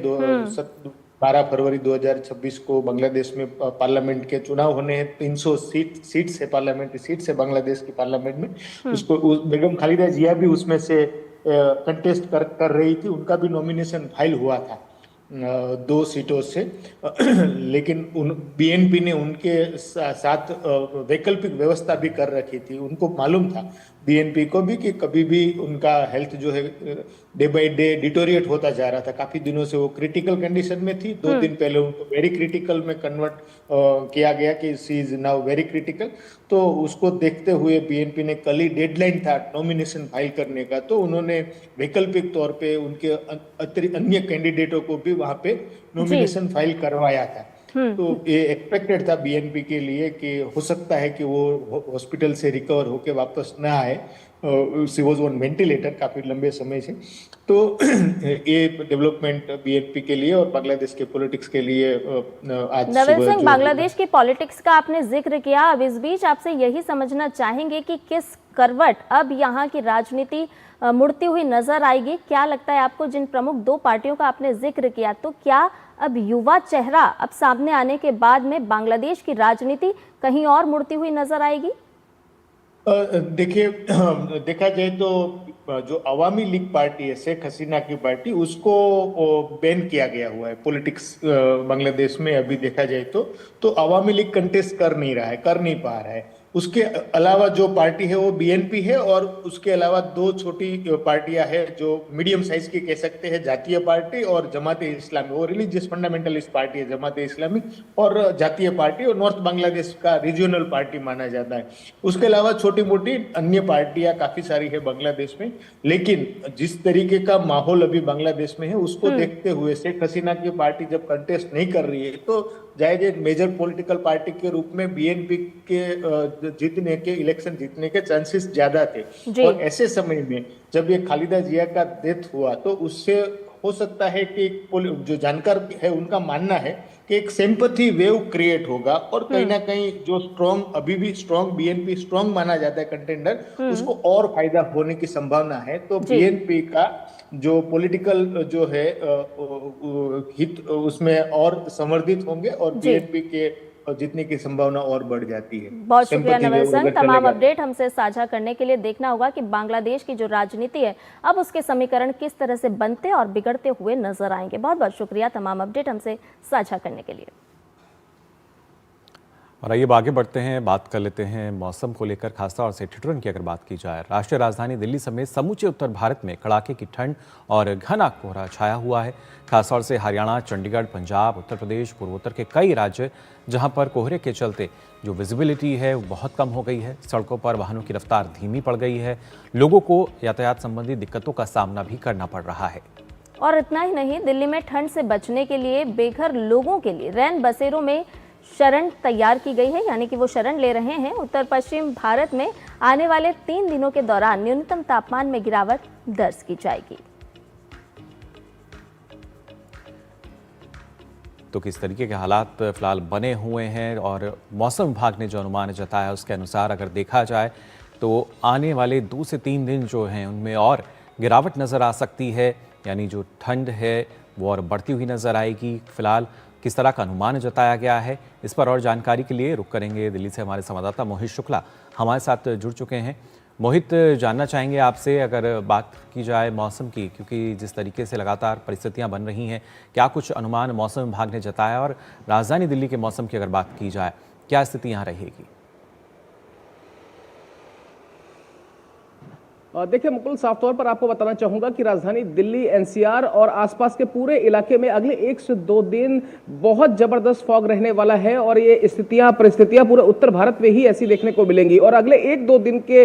12 फरवरी 2026 को बांग्लादेश में पार्लियामेंट के चुनाव होने हैं। 300 सीट्स है, पार्लियामेंटरी सीट्स है बांग्लादेश की पार्लियामेंट में। उसको बेगम खालिदा जिया भी उसमें से कंटेस्ट कर रही थी। उनका भी नॉमिनेशन फाइल हुआ था 2 सीटों से, लेकिन बीएनपी ने उनके साथ वैकल्पिक व्यवस्था भी कर रखी थी। उनको मालूम था बीएनपी को भी कि कभी भी उनका हेल्थ जो है डे बाय डे डिटोरिएट होता जा रहा था। काफी दिनों से वो क्रिटिकल कंडीशन में थी। 2 दिन पहले उनको वेरी क्रिटिकल में कन्वर्ट किया गया कि सी इज नाउ वेरी क्रिटिकल। तो उसको देखते हुए बीएनपी ने कल ही डेडलाइन था नॉमिनेशन फाइल करने का, तो उन्होंने वैकल्पिक तौर पे उनके अन्य कैंडिडेटों को भी वहां पे नॉमिनेशन फाइल करवाया था। तो ये एक्सपेक्टेड था बीएनपी के लिए कि हो सकता है कि वो हॉस्पिटल से रिकवर होके वापस ना आए। शी वाज ऑन वेंटिलेटर काफी लंबे समय से। तो ये डेवलपमेंट बीएनपी के लिए और बांग्लादेश के पॉलिटिक्स के लिए आज नवल सिंह, बांग्लादेश की पॉलिटिक्स का आपने जिक्र किया। अब इस बीच आपसे यही समझना चाहेंगे कि किस करवट अब यहाँ की राजनीति मुड़ती हुई नजर आएगी। क्या लगता है आपको, जिन प्रमुख 2 पार्टियों का आपने जिक्र किया, तो क्या अब युवा चेहरा अब सामने आने के बाद में बांग्लादेश की राजनीति कहीं और मुड़ती हुई नजर आएगी? देखिए, देखा जाए तो जो अवामी लीग पार्टी है, शेख हसीना की पार्टी, उसको बैन किया गया हुआ है पॉलिटिक्स बांग्लादेश में। अभी देखा जाए तो अवामी लीग कंटेस्ट कर नहीं रहा है, कर नहीं पा रहा है। उसके अलावा जो पार्टी है वो बीएनपी है और उसके अलावा 2 छोटी पार्टियां हैं जो मीडियम साइज की कह सकते हैं, जातीय पार्टी और जमात इस्लामी। वो रिलीजियस फंडामेंटलिस्ट पार्टी है जमात इस्लामी, और जातीय पार्टी और नॉर्थ बांग्लादेश का रीजनल पार्टी माना जाता है। उसके अलावा छोटी मोटी अन्य पार्टियां काफी सारी है बांग्लादेश में। लेकिन जिस तरीके का माहौल अभी बांग्लादेश में है उसको देखते हुए शेख हसीना की पार्टी जब कंटेस्ट नहीं कर रही है तो जायज एक मेजर पॉलिटिकल पार्टी के रूप में बीएनपी के जीतने के इलेक्शन जीतने के चांसेस ज्यादा थे। और ऐसे समय में जब ये खालिदा जिया का डेथ हुआ तो उससे हो सकता है कि जो जानकार है उनका मानना है कि एक सिंपैथी वेव क्रिएट होगा और कहीं ना कहीं जो स्ट्रॉन्ग, अभी भी स्ट्रॉन्ग बीएनपी स्ट्रॉन्ग माना जाता है कंटेंडर, उसको और फायदा होने की संभावना है। तो बीएनपी का जो पॉलिटिकल जो है हित उसमें और समर्थित होंगे और बीएनपी के जीतने की संभावना और बढ़ जाती है। बहुत शुक्रिया नवल सिंह, तमाम अपडेट हमसे साझा करने के लिए। देखना होगा कि बांग्लादेश की जो राजनीति है अब उसके समीकरण किस तरह से बनते और बिगड़ते हुए नजर आएंगे। बहुत बहुत शुक्रिया तमाम अपडेट हमसे साझा करने के लिए। और आइए आगे बढ़ते हैं, बात कर लेते हैं मौसम को लेकर। खासतौर से ठिठुरन की अगर बात की जाए, राष्ट्रीय राजधानी दिल्ली समेत समूचे उत्तर भारत में कड़ाके की ठंड और घना कोहरा छाया हुआ है। खासतौर से हरियाणा, चंडीगढ़, पंजाब, उत्तर प्रदेश, पूर्वोत्तर के कई राज्य जहां पर कोहरे के चलते जो विजिबिलिटी है वो बहुत कम हो गई है। सड़कों पर वाहनों की रफ्तार धीमी पड़ गई है। लोगों को यातायात संबंधी दिक्कतों का सामना भी करना पड़ रहा है। और इतना ही नहीं, दिल्ली में ठंड से बचने के लिए बेघर लोगों के लिए रैन बसेरों में शरण तैयार की गई है, यानी कि वो शरण ले रहे हैं। उत्तर पश्चिम भारत में आने वाले 3 दिनों के दौरान न्यूनतम तापमान में गिरावट दर्ज की जाएगी। तो किस तरीके के हालात फिलहाल बने हुए हैं और मौसम विभाग ने जो अनुमान जताया उसके अनुसार अगर देखा जाए तो आने वाले 2 से 3 दिन जो हैं उनमें और गिरावट नज़र आ सकती है, यानी जो ठंड है वो और बढ़ती हुई नज़र आएगी। फिलहाल किस तरह का अनुमान जताया गया है, इस पर और जानकारी के लिए रुख करेंगे दिल्ली से हमारे संवाददाता मोहित शुक्ला हमारे साथ जुड़ चुके हैं। मोहित, जानना चाहेंगे आपसे, अगर बात की जाए मौसम की, क्योंकि जिस तरीके से लगातार परिस्थितियां बन रही हैं, क्या कुछ अनुमान मौसम विभाग ने जताया, और राजधानी दिल्ली के मौसम की अगर बात की जाए, क्या स्थिति यहाँ रहेगी? देखिए मुकुल, साफ तौर पर आपको बताना चाहूंगा कि राजधानी दिल्ली, एनसीआर और आसपास के पूरे इलाके में अगले 1 से 2 दिन बहुत जबरदस्त फॉग रहने वाला है और ये परिस्थितियां पूरे उत्तर भारत में ही ऐसी देखने को मिलेंगी। और अगले 1-2 दिन के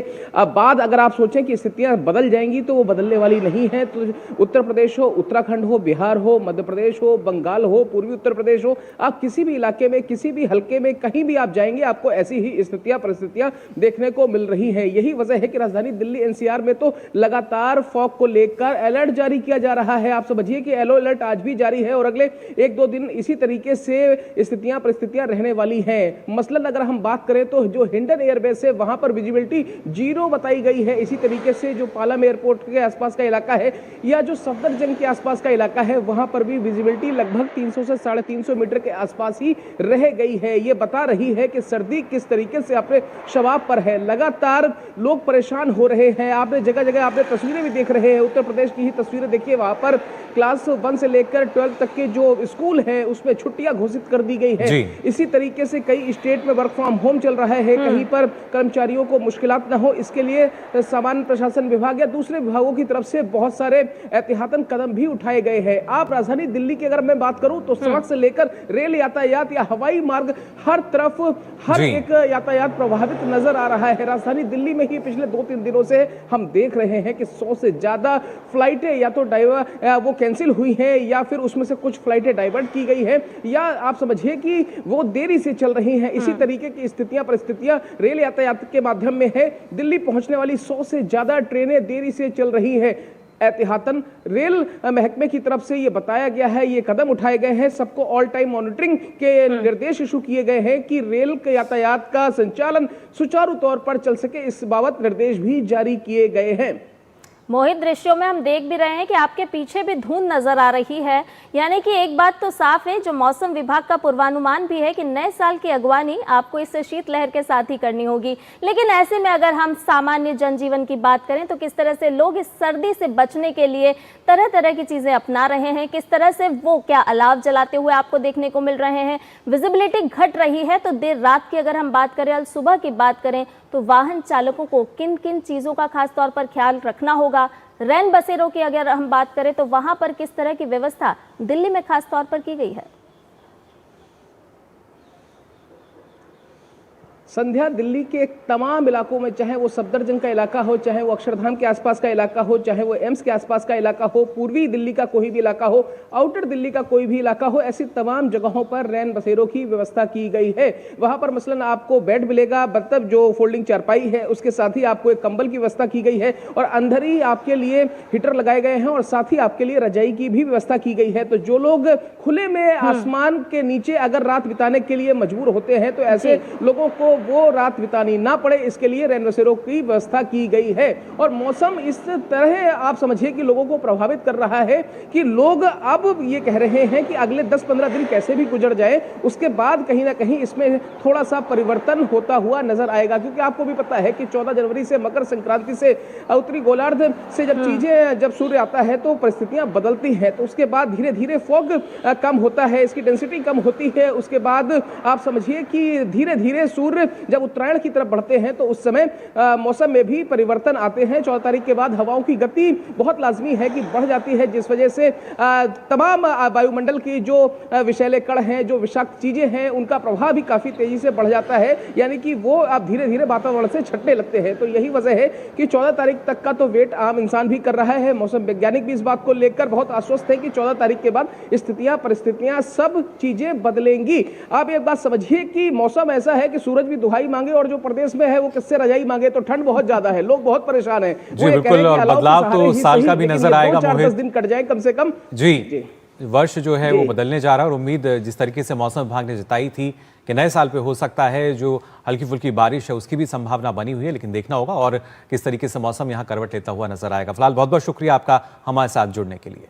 बाद अगर आप सोचें कि स्थितियां बदल जाएंगी तो वो बदलने वाली नहीं है। तो उत्तर प्रदेश हो, उत्तराखंड हो, बिहार हो, मध्य प्रदेश हो, बंगाल हो, पूर्वी उत्तर प्रदेश हो, आप किसी भी इलाके में, किसी भी हल्के में, कहीं भी आप जाएंगे, आपको ऐसी ही परिस्थितियां देखने को मिल रही है। यही वजह है कि राजधानी दिल्ली, एनसीआर में तो लगातार फॉग को लेकर अलर्ट जारी किया जा रहा है। आप समझिए कि येलो अलर्ट आज भी जारी है और अगले 1-2 दिन इसी तरीके से परिस्थितियां रहने वाली हैं। मसलन अगर हम बात करें तो जो हिंडन एयरबेस है वहां पर विजिबिलिटी 0 बताई गई है। इसी तरीके से जो पालम एयरपोर्ट के आसपास का इलाका है या जो सफदरजंग के आसपास का इलाका है वहां पर भी विजिबिलिटी लगभग 300 से 350 मीटर के आसपास ही रह गई है। ये बता रही है कि सर्दी किस तरीके से अपने शवाब पर है। लगातार लोग परेशान हो रहे हैं। आपने जगह जगह आपने तस्वीरें भी देख रहे हैं, उत्तर प्रदेश की ही तस्वीरें देखिए, वहां पर क्लास 1 से लेकर 12 तक के जो स्कूल है उसमें छुट्टियां घोषित कर दी गई है। इसी तरीके से कई स्टेट में वर्क फ्रॉम होम चल रहा है। कहीं पर कर्मचारियों को मुश्किलात न हो इसके लिए सामान्य प्रशासन विभाग या दूसरे विभागों की तरफ से बहुत सारे एहतियातन कदम भी उठाए गए हैं। आप राजधानी दिल्ली की अगर मैं बात करूं तो सड़क से लेकर रेल यातायात या हवाई मार्ग हर तरफ हर एक यातायात प्रभावित नजर आ रहा है। राजधानी दिल्ली में ही पिछले 2-3 दिनों से हम देख रहे हैं कि 100 से ज्यादा फ्लाइटें या तो वो कैंसिल हुई हैं या फिर उसमें से कुछ फ्लाइटें डाइवर्ट की गई है या आप समझिए कि वो देरी से चल रही हैं। इसी तरीके की परिस्थितियां रेल यातायात के माध्यम में है। दिल्ली पहुंचने वाली 100 से ज्यादा ट्रेनें देरी से चल रही हैं। एहतियातन रेल महकमे की तरफ से ये बताया गया है, ये कदम उठाए गए हैं, सबको ऑल टाइम मॉनिटरिंग के निर्देश इशू किए गए हैं कि रेल के यातायात का संचालन सुचारू तौर पर चल सके, इस बाबत निर्देश भी जारी किए गए हैं। मोहित, दृश्यों में हम देख भी रहे हैं कि आपके पीछे भी धुंध नजर आ रही है, यानी कि एक बात तो साफ है, जो मौसम विभाग का पूर्वानुमान भी है कि नए साल की अगवानी आपको इस शीतलहर के साथ ही करनी होगी। लेकिन ऐसे में अगर हम सामान्य जनजीवन की बात करें तो किस तरह से लोग इस सर्दी से बचने के लिए तरह तरह की चीजें अपना रहे हैं, किस तरह से वो क्या अलाव जलाते हुए आपको देखने को मिल रहे हैं। विजिबिलिटी घट रही है तो देर रात की अगर हम बात करें, आज सुबह की बात करें तो वाहन चालकों को किन किन चीजों का खास तौर पर ख्याल रखना होगा। रैन बसेरों की अगर हम बात करें तो वहां पर किस तरह की व्यवस्था दिल्ली में खास तौर पर की गई है। संध्या दिल्ली के तमाम इलाकों में, चाहे वो सफदरजंग का इलाका हो, चाहे वो अक्षरधाम के आसपास का इलाका हो, चाहे वो एम्स के आसपास का इलाका हो, पूर्वी दिल्ली का कोई भी इलाका हो, आउटर दिल्ली का कोई भी इलाका हो, ऐसी तमाम जगहों पर रैन बसेरों की व्यवस्था की गई है। वहां पर मसलन आपको बेड मिलेगा, मतलब जो फोल्डिंग चारपाई है, उसके साथ ही आपको एक कंबल की व्यवस्था की गई है और अंदर ही आपके लिए हीटर लगाए गए हैं और साथ ही आपके लिए रजाई की भी व्यवस्था की गई है। तो जो लोग खुले में आसमान के नीचे अगर रात बिताने के लिए मजबूर होते हैं तो ऐसे लोगों को वो रात बितानी ना पड़े, इसके लिए रैन बसेरों की व्यवस्था की गई है। और मौसम इस तरह आप समझिए कि लोगों को प्रभावित कर रहा है कि लोग अब ये कह रहे हैं कि अगले 10-15 दिन कैसे भी गुजर जाए, उसके बाद कहीं ना कहीं इसमें थोड़ा सा परिवर्तन होता हुआ नजर आएगा। क्योंकि आपको भी पता है कि 14 जनवरी से मकर संक्रांति से उत्तरी गोलार्ध से जब सूर्य आता है तो परिस्थितियां बदलती हैं, तो उसके बाद धीरे धीरे फॉग कम होता है, इसकी डेंसिटी कम होती है। उसके बाद आप समझिए कि धीरे धीरे सूर्य जब उत्तरायण की तरफ बढ़ते हैं तो उस समय मौसम में भी परिवर्तन आते हैं। 14 तारीख के बाद हवाओं की गति बहुत लाजमी है कि बढ़ जाती है, जिस वजह से तमाम वायुमंडल की जो विषैले कण हैं, जो विषाक्त चीजें हैं, उनका प्रभाव भी काफी तेजी से बढ़ जाता है, यानी कि वो अब धीरे धीरे वातावरण से छटने लगते हैं। तो यही वजह है कि 14 तारीख तक का तो वेट आम इंसान भी कर रहा है। मौसम वैज्ञानिक भी इस बात को लेकर बहुत आश्वस्त है कि 14 तारीख के बाद परिस्थितियां सब चीजें बदलेंगी। आप एक बात समझिए कि मौसम ऐसा है कि सूरज भी दुहाई मांगे और जो प्रदेश में है वो किससे रजाई मांगे, तो ठंड बहुत ज्यादा है, लोग बहुत परेशान हैं। जी बिल्कुल, और बदलाव तो साल का भी नजर आएगा। 4-10 दिन कट जाए कम से कम। जी वर्ष जो है वो बदलने जा रहा है और उम्मीद जिस तरीके से मौसम विभाग ने जताई थी कि नए साल पे हो सकता है जो हल्की फुल्की बारिश है, उसकी भी संभावना बनी हुई है, लेकिन देखना होगा और किस तरीके से मौसम यहाँ करवट लेता हुआ नजर आएगा। फिलहाल बहुत बहुत शुक्रिया आपका हमारे साथ जुड़ने के लिए।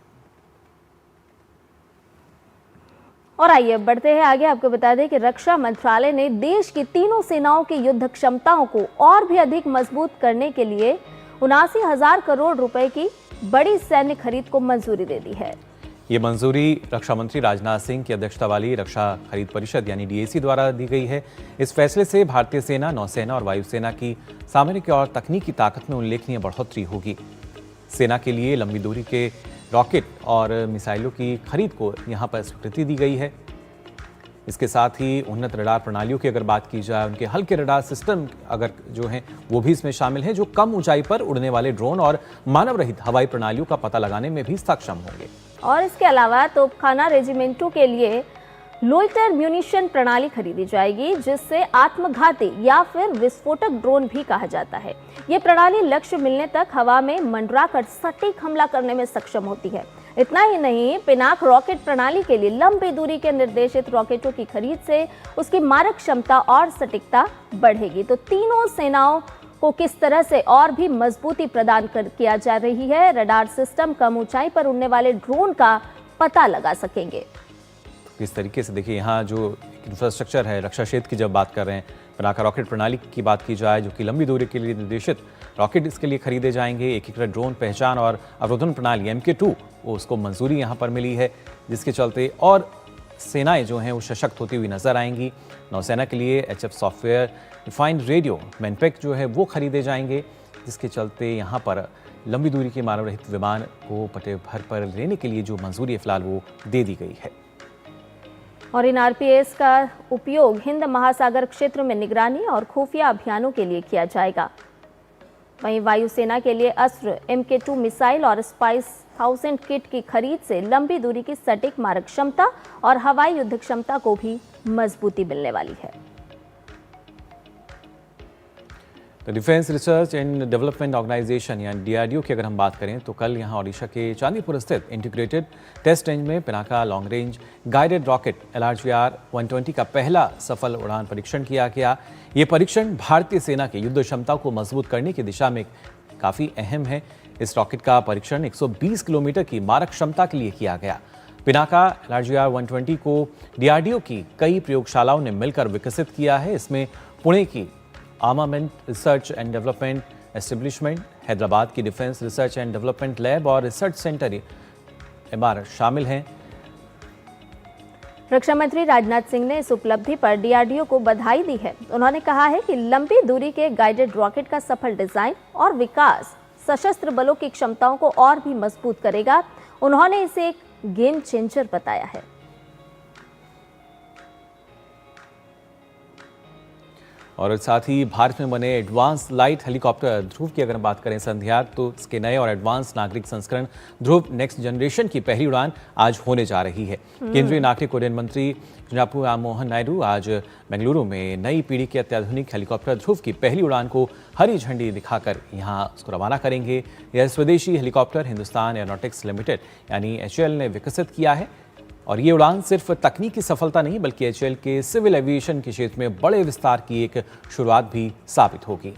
और आइए अब बढ़ते हैं आगे। आपको बता दें कि रक्षा मंत्रालय ने देश की तीनों सेनाओं की युद्ध क्षमताओं को और भी अधिक मजबूत करने के लिए 79,000 करोड़ रुपए की बड़ी सैन्य खरीद को मंजूरी दे दी है। ये मंजूरी रक्षा मंत्री राजनाथ सिंह की अध्यक्षता वाली रक्षा खरीद परिषद यानी डीएसी द्वारा दी गई है। इस फैसले से भारतीय सेना, नौसेना और वायुसेना की सामरिक और तकनीकी ताकत में उल्लेखनीय बढ़ोतरी होगी। सेना के लिए लंबी दूरी के रॉकेट और मिसाइलों की खरीद को यहां पर स्वीकृति दी गई है। इसके साथ ही उन्नत रडार प्रणालियों की अगर बात की जाए, उनके हल्के रडार सिस्टम अगर जो हैं वो भी इसमें शामिल हैं, जो कम ऊंचाई पर उड़ने वाले ड्रोन और मानव रहित हवाई प्रणालियों का पता लगाने में भी सक्षम होंगे। और इसके अलावा तोपखाना रेजिमेंटों के लिए लोइटर म्यूनिशन प्रणाली खरीदी जाएगी, जिससे आत्मघाती या फिर विस्फोटक ड्रोन भी कहा जाता है। ये प्रणाली लक्ष्य मिलने तक हवा में मंडराकर सटीक हमला करने में सक्षम होती है। इतना ही नहीं, पिनाक रॉकेट प्रणाली के लिए लंबी दूरी के निर्देशित रॉकेटों की खरीद से उसकी मारक क्षमता और सटीकता बढ़ेगी। तो तीनों सेनाओं को किस तरह से और भी मजबूती प्रदान किया जा रही है। रडार सिस्टम कम ऊंचाई पर उड़ने वाले ड्रोन का पता लगा सकेंगे। इस तरीके से देखिए, यहाँ जो इंफ्रास्ट्रक्चर है रक्षा क्षेत्र की जब बात कर रहे हैं, पिनाका रॉकेट प्रणाली की बात की जाए जो कि लंबी दूरी के लिए निर्देशित रॉकेट इसके लिए खरीदे जाएंगे। एकीकृत ड्रोन पहचान और अवरोधन प्रणाली MK2 उसको मंजूरी यहाँ पर मिली है, जिसके चलते और सेनाएं जो हैं वो सशक्त होती हुई नजर आएंगी। नौसेना के लिए HF सॉफ्टवेयर डिफाइंड रेडियो मैनपेक जो है वो खरीदे जाएंगे, जिसके चलते यहाँ पर लंबी दूरी के मानव रहित विमान को पटे भर पर लेने के लिए जो मंजूरी है फिलहाल वो दे दी गई है। और इन RPS का उपयोग हिंद महासागर क्षेत्र में निगरानी और खुफिया अभियानों के लिए किया जाएगा। वहीं वायुसेना के लिए अस्त्र MK2 मिसाइल और स्पाइस 1000 किट की खरीद से लंबी दूरी की सटीक मारक क्षमता और हवाई युद्ध क्षमता को भी मजबूती मिलने वाली है। तो defence research and development organisation यानी DRDO की अगर हम बात करें तो कल यहाँ ओडिशा के चांदीपुर स्थित इंटीग्रेटेड टेस्ट रेंज में Pinaka long range guided rocket LRGR 120 का पहला सफल उड़ान परीक्षण किया गया। ये परीक्षण भारतीय सेना की युद्ध क्षमता को मजबूत करने की दिशा में काफ़ी अहम है। इस रॉकेट का परीक्षण 120 किलोमीटर की मारक क्षमता के लिए किया गया। पिनाका LRGR 120 को DRDO की कई प्रयोगशालाओं ने मिलकर विकसित किया है। इसमें पुणे की armament research and development establishment, Hyderabad की defence research and development lab और रिसर्च सेंटर MR शामिल हैं। रक्षा मंत्री राजनाथ सिंह ने इस उपलब्धि पर DRDO को बधाई दी है। उन्होंने कहा है कि लंबी दूरी के गाइडेड रॉकेट का सफल डिजाइन और विकास सशस्त्र बलों की क्षमताओं को और भी मजबूत करेगा। उन्होंने इसे एक गेम चेंजर बताया है। और साथ ही भारत में बने एडवांस लाइट हेलीकॉप्टर ध्रुव की अगर बात करें संध्या, तो इसके नए और एडवांस नागरिक संस्करण ध्रुव नेक्स्ट जनरेशन की पहली उड़ान आज होने जा रही है। केंद्रीय नागरिक उड्डयन मंत्री किंजरापु राममोहन नायडू आज बेंगलुरु में नई पीढ़ी के अत्याधुनिक हेलीकॉप्टर ध्रुव की पहली उड़ान को हरी झंडी दिखाकर यहां उसको रवाना करेंगे। यह स्वदेशी हेलीकॉप्टर हिंदुस्तान एरोनॉटिक्स लिमिटेड यानी HAL ने विकसित किया है और ये उड़ान सिर्फ तकनीकी सफलता नहीं बल्कि HAL के सिविल एविएशन के क्षेत्र में बड़े विस्तार की एक शुरुआत भी साबित होगी।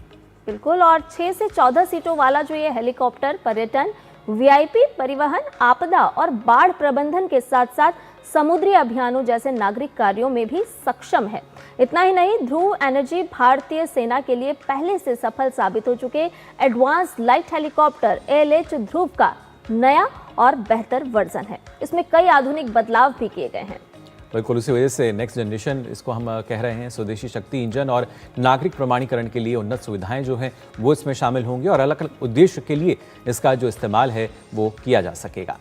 बिल्कुल। और 6 से 14 सीटों वाला जो ये हेलीकॉप्टर पर्यटन, VIP, परिवहन, आपदा और बाढ़ प्रबंधन के साथ साथ समुद्री अभियानों जैसे नागरिक कार्यों में भी सक्षम है। इतना ही नहीं, ध्रुव एनर्जी भारतीय सेना के लिए पहले से सफल साबित हो चुके एडवांस लाइट हेलीकॉप्टर ALH ध्रुव का नया और बेहतर वर्जन है। इसमें कई आधुनिक बदलाव भी किए गए हैं। बिल्कुल, उसी वजह से नेक्स्ट जनरेशन इसको हम कह रहे हैं। स्वदेशी शक्ति इंजन और नागरिक प्रमाणीकरण के लिए उन्नत सुविधाएं जो हैं वो इसमें शामिल होंगी और अलग अलग उद्देश्य के लिए इसका जो इस्तेमाल है वो किया जा सकेगा।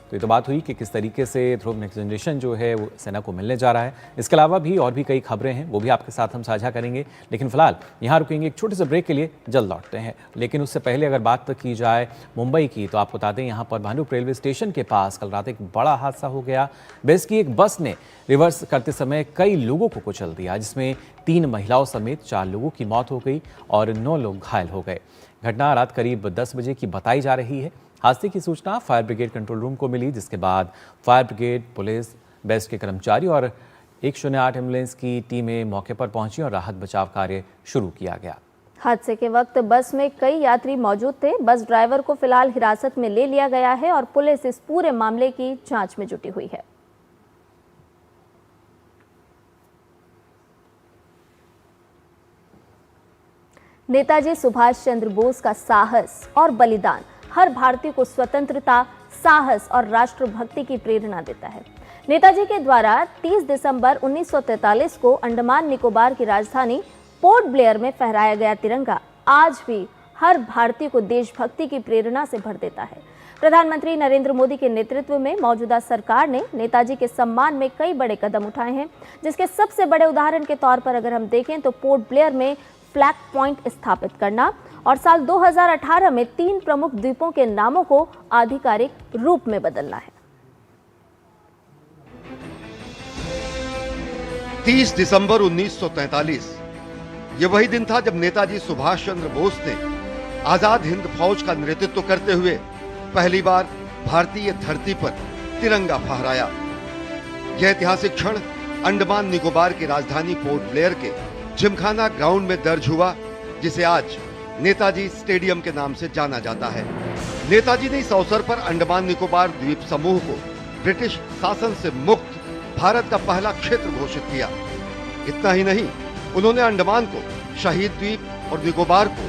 तो ये तो बात हुई कि किस तरीके से ध्रुव नेक्स्ट जनरेशन जो है वो सेना को मिलने जा रहा है। इसके अलावा भी और भी कई खबरें हैं, वो भी आपके साथ हम साझा करेंगे, लेकिन फिलहाल यहाँ रुकेंगे एक छोटे से ब्रेक के लिए, जल्द लौटते हैं। लेकिन उससे पहले अगर बात की जाए मुंबई की, तो आपको बता दें यहाँ पर भानुप रेलवे स्टेशन के पास कल रात एक बड़ा हादसा हो गया। बेस की एक बस ने रिवर्स करते समय कई लोगों को कुचल दिया, जिसमें 3 महिलाओं समेत 4 लोगों की मौत हो गई और 9 लोग घायल हो गए। घटना रात करीब 10 बजे की बताई जा रही है। हादसे की सूचना फायर ब्रिगेड कंट्रोल रूम को मिली, जिसके बाद फायर ब्रिगेड, पुलिस, बेस्ट के कर्मचारी और 108 एम्बुलेंस की टीमें मौके पर पहुंची और राहत बचाव कार्य शुरू किया गया। हादसे के वक्त बस में कई यात्री मौजूद थे। बस ड्राइवर को फिलहाल हिरासत में ले लिया गया है और पुलिस इस पूरे मामले की जांच में जुटी हुई है। नेताजी सुभाष चंद्र बोस का साहस और बलिदान हर भारतीय को स्वतंत्रता, साहस और राष्ट्रभक्ति की प्रेरणा देता है। नेताजी के द्वारा 30 दिसंबर 1943 को अंडमान निकोबार की राजधानी पोर्ट ब्लेयर में फहराया गया तिरंगा आज भी हर भारतीय को देशभक्ति की प्रेरणा से भर देता है। प्रधानमंत्री नरेंद्र मोदी के नेतृत्व में मौजूदा सरकार ने नेताजी के सम्मान में कई बड़े कदम उठाए हैं, जिसके सबसे बड़े उदाहरण के तौर पर अगर हम देखें तो पोर्ट ब्लेयर में फ्लैग पॉइंट स्थापित करना और साल 2018 में 3 प्रमुख द्वीपों के नामों को आधिकारिक रूप में बदलना है। 30 दिसंबर 1943 ये वही दिन था जब नेताजी सुभाष चंद्र बोस ने आजाद हिंद फौज का नेतृत्व करते हुए पहली बार भारतीय धरती पर तिरंगा फहराया। यह ऐतिहासिक क्षण अंडमान निकोबार की राजधानी पोर्ट ब्लेयर के जिमखाना ग्राउंड में दर्ज हुआ, जिसे आज नेताजी स्टेडियम के नाम से जाना जाता है। नेताजी ने इस अवसर पर अंडमान निकोबार द्वीप समूह को ब्रिटिश शासन से मुक्त भारत का पहला क्षेत्र घोषित किया। इतना ही नहीं, उन्होंने अंडमान को शहीद द्वीप और निकोबार को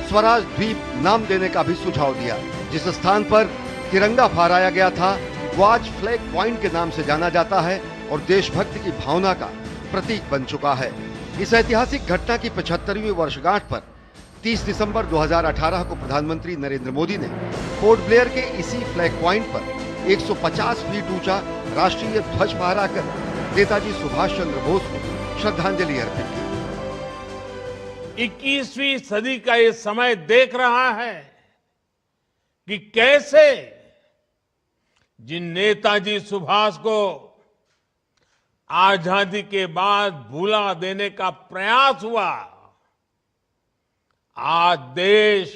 स्वराज द्वीप नाम देने का भी सुझाव दिया। जिस स्थान पर तिरंगा फहराया गया था वो आज फ्लैग पॉइंट के नाम से जाना जाता है और देशभक्ति की भावना का प्रतीक बन चुका है। इस ऐतिहासिक घटना की 75वीं वर्षगांठ पर 30 दिसंबर 2018 को प्रधानमंत्री नरेंद्र मोदी ने पोर्ट ब्लेयर के इसी फ्लैग पॉइंट पर 150 फीट ऊंचा राष्ट्रीय ध्वज फहराकर नेताजी सुभाष चंद्र बोस को श्रद्धांजलि अर्पित की। 21वीं सदी का ये समय देख रहा है कि कैसे जिन नेताजी सुभाष को आजादी के बाद भुला देने का प्रयास हुआ, आज देश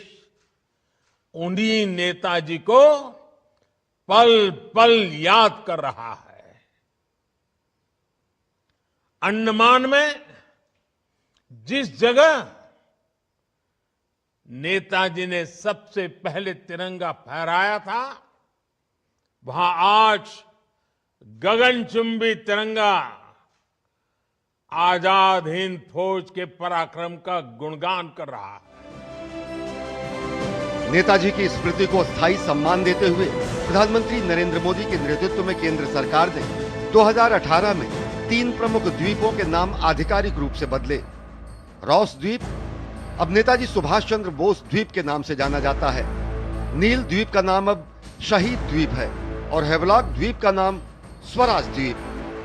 उन्हीं नेताजी को पल पल याद कर रहा है। अंडमान में जिस जगह नेताजी ने सबसे पहले तिरंगा फहराया था, वहां आज गगनचुंबी तिरंगा आजाद हिंद फौज के पराक्रम का गुणगान कर रहा है। नेताजी की स्मृति को स्थायी सम्मान देते हुए प्रधानमंत्री नरेंद्र मोदी के नेतृत्व में केंद्र सरकार ने 2018 में 3 प्रमुख द्वीपों के नाम आधिकारिक रूप से बदले। रॉस द्वीप अब नेताजी सुभाष चंद्र बोस द्वीप के नाम से जाना जाता है। नील द्वीप का नाम अब शहीद द्वीप है और हेवलॉक द्वीप का नाम स्वराज द्वीप।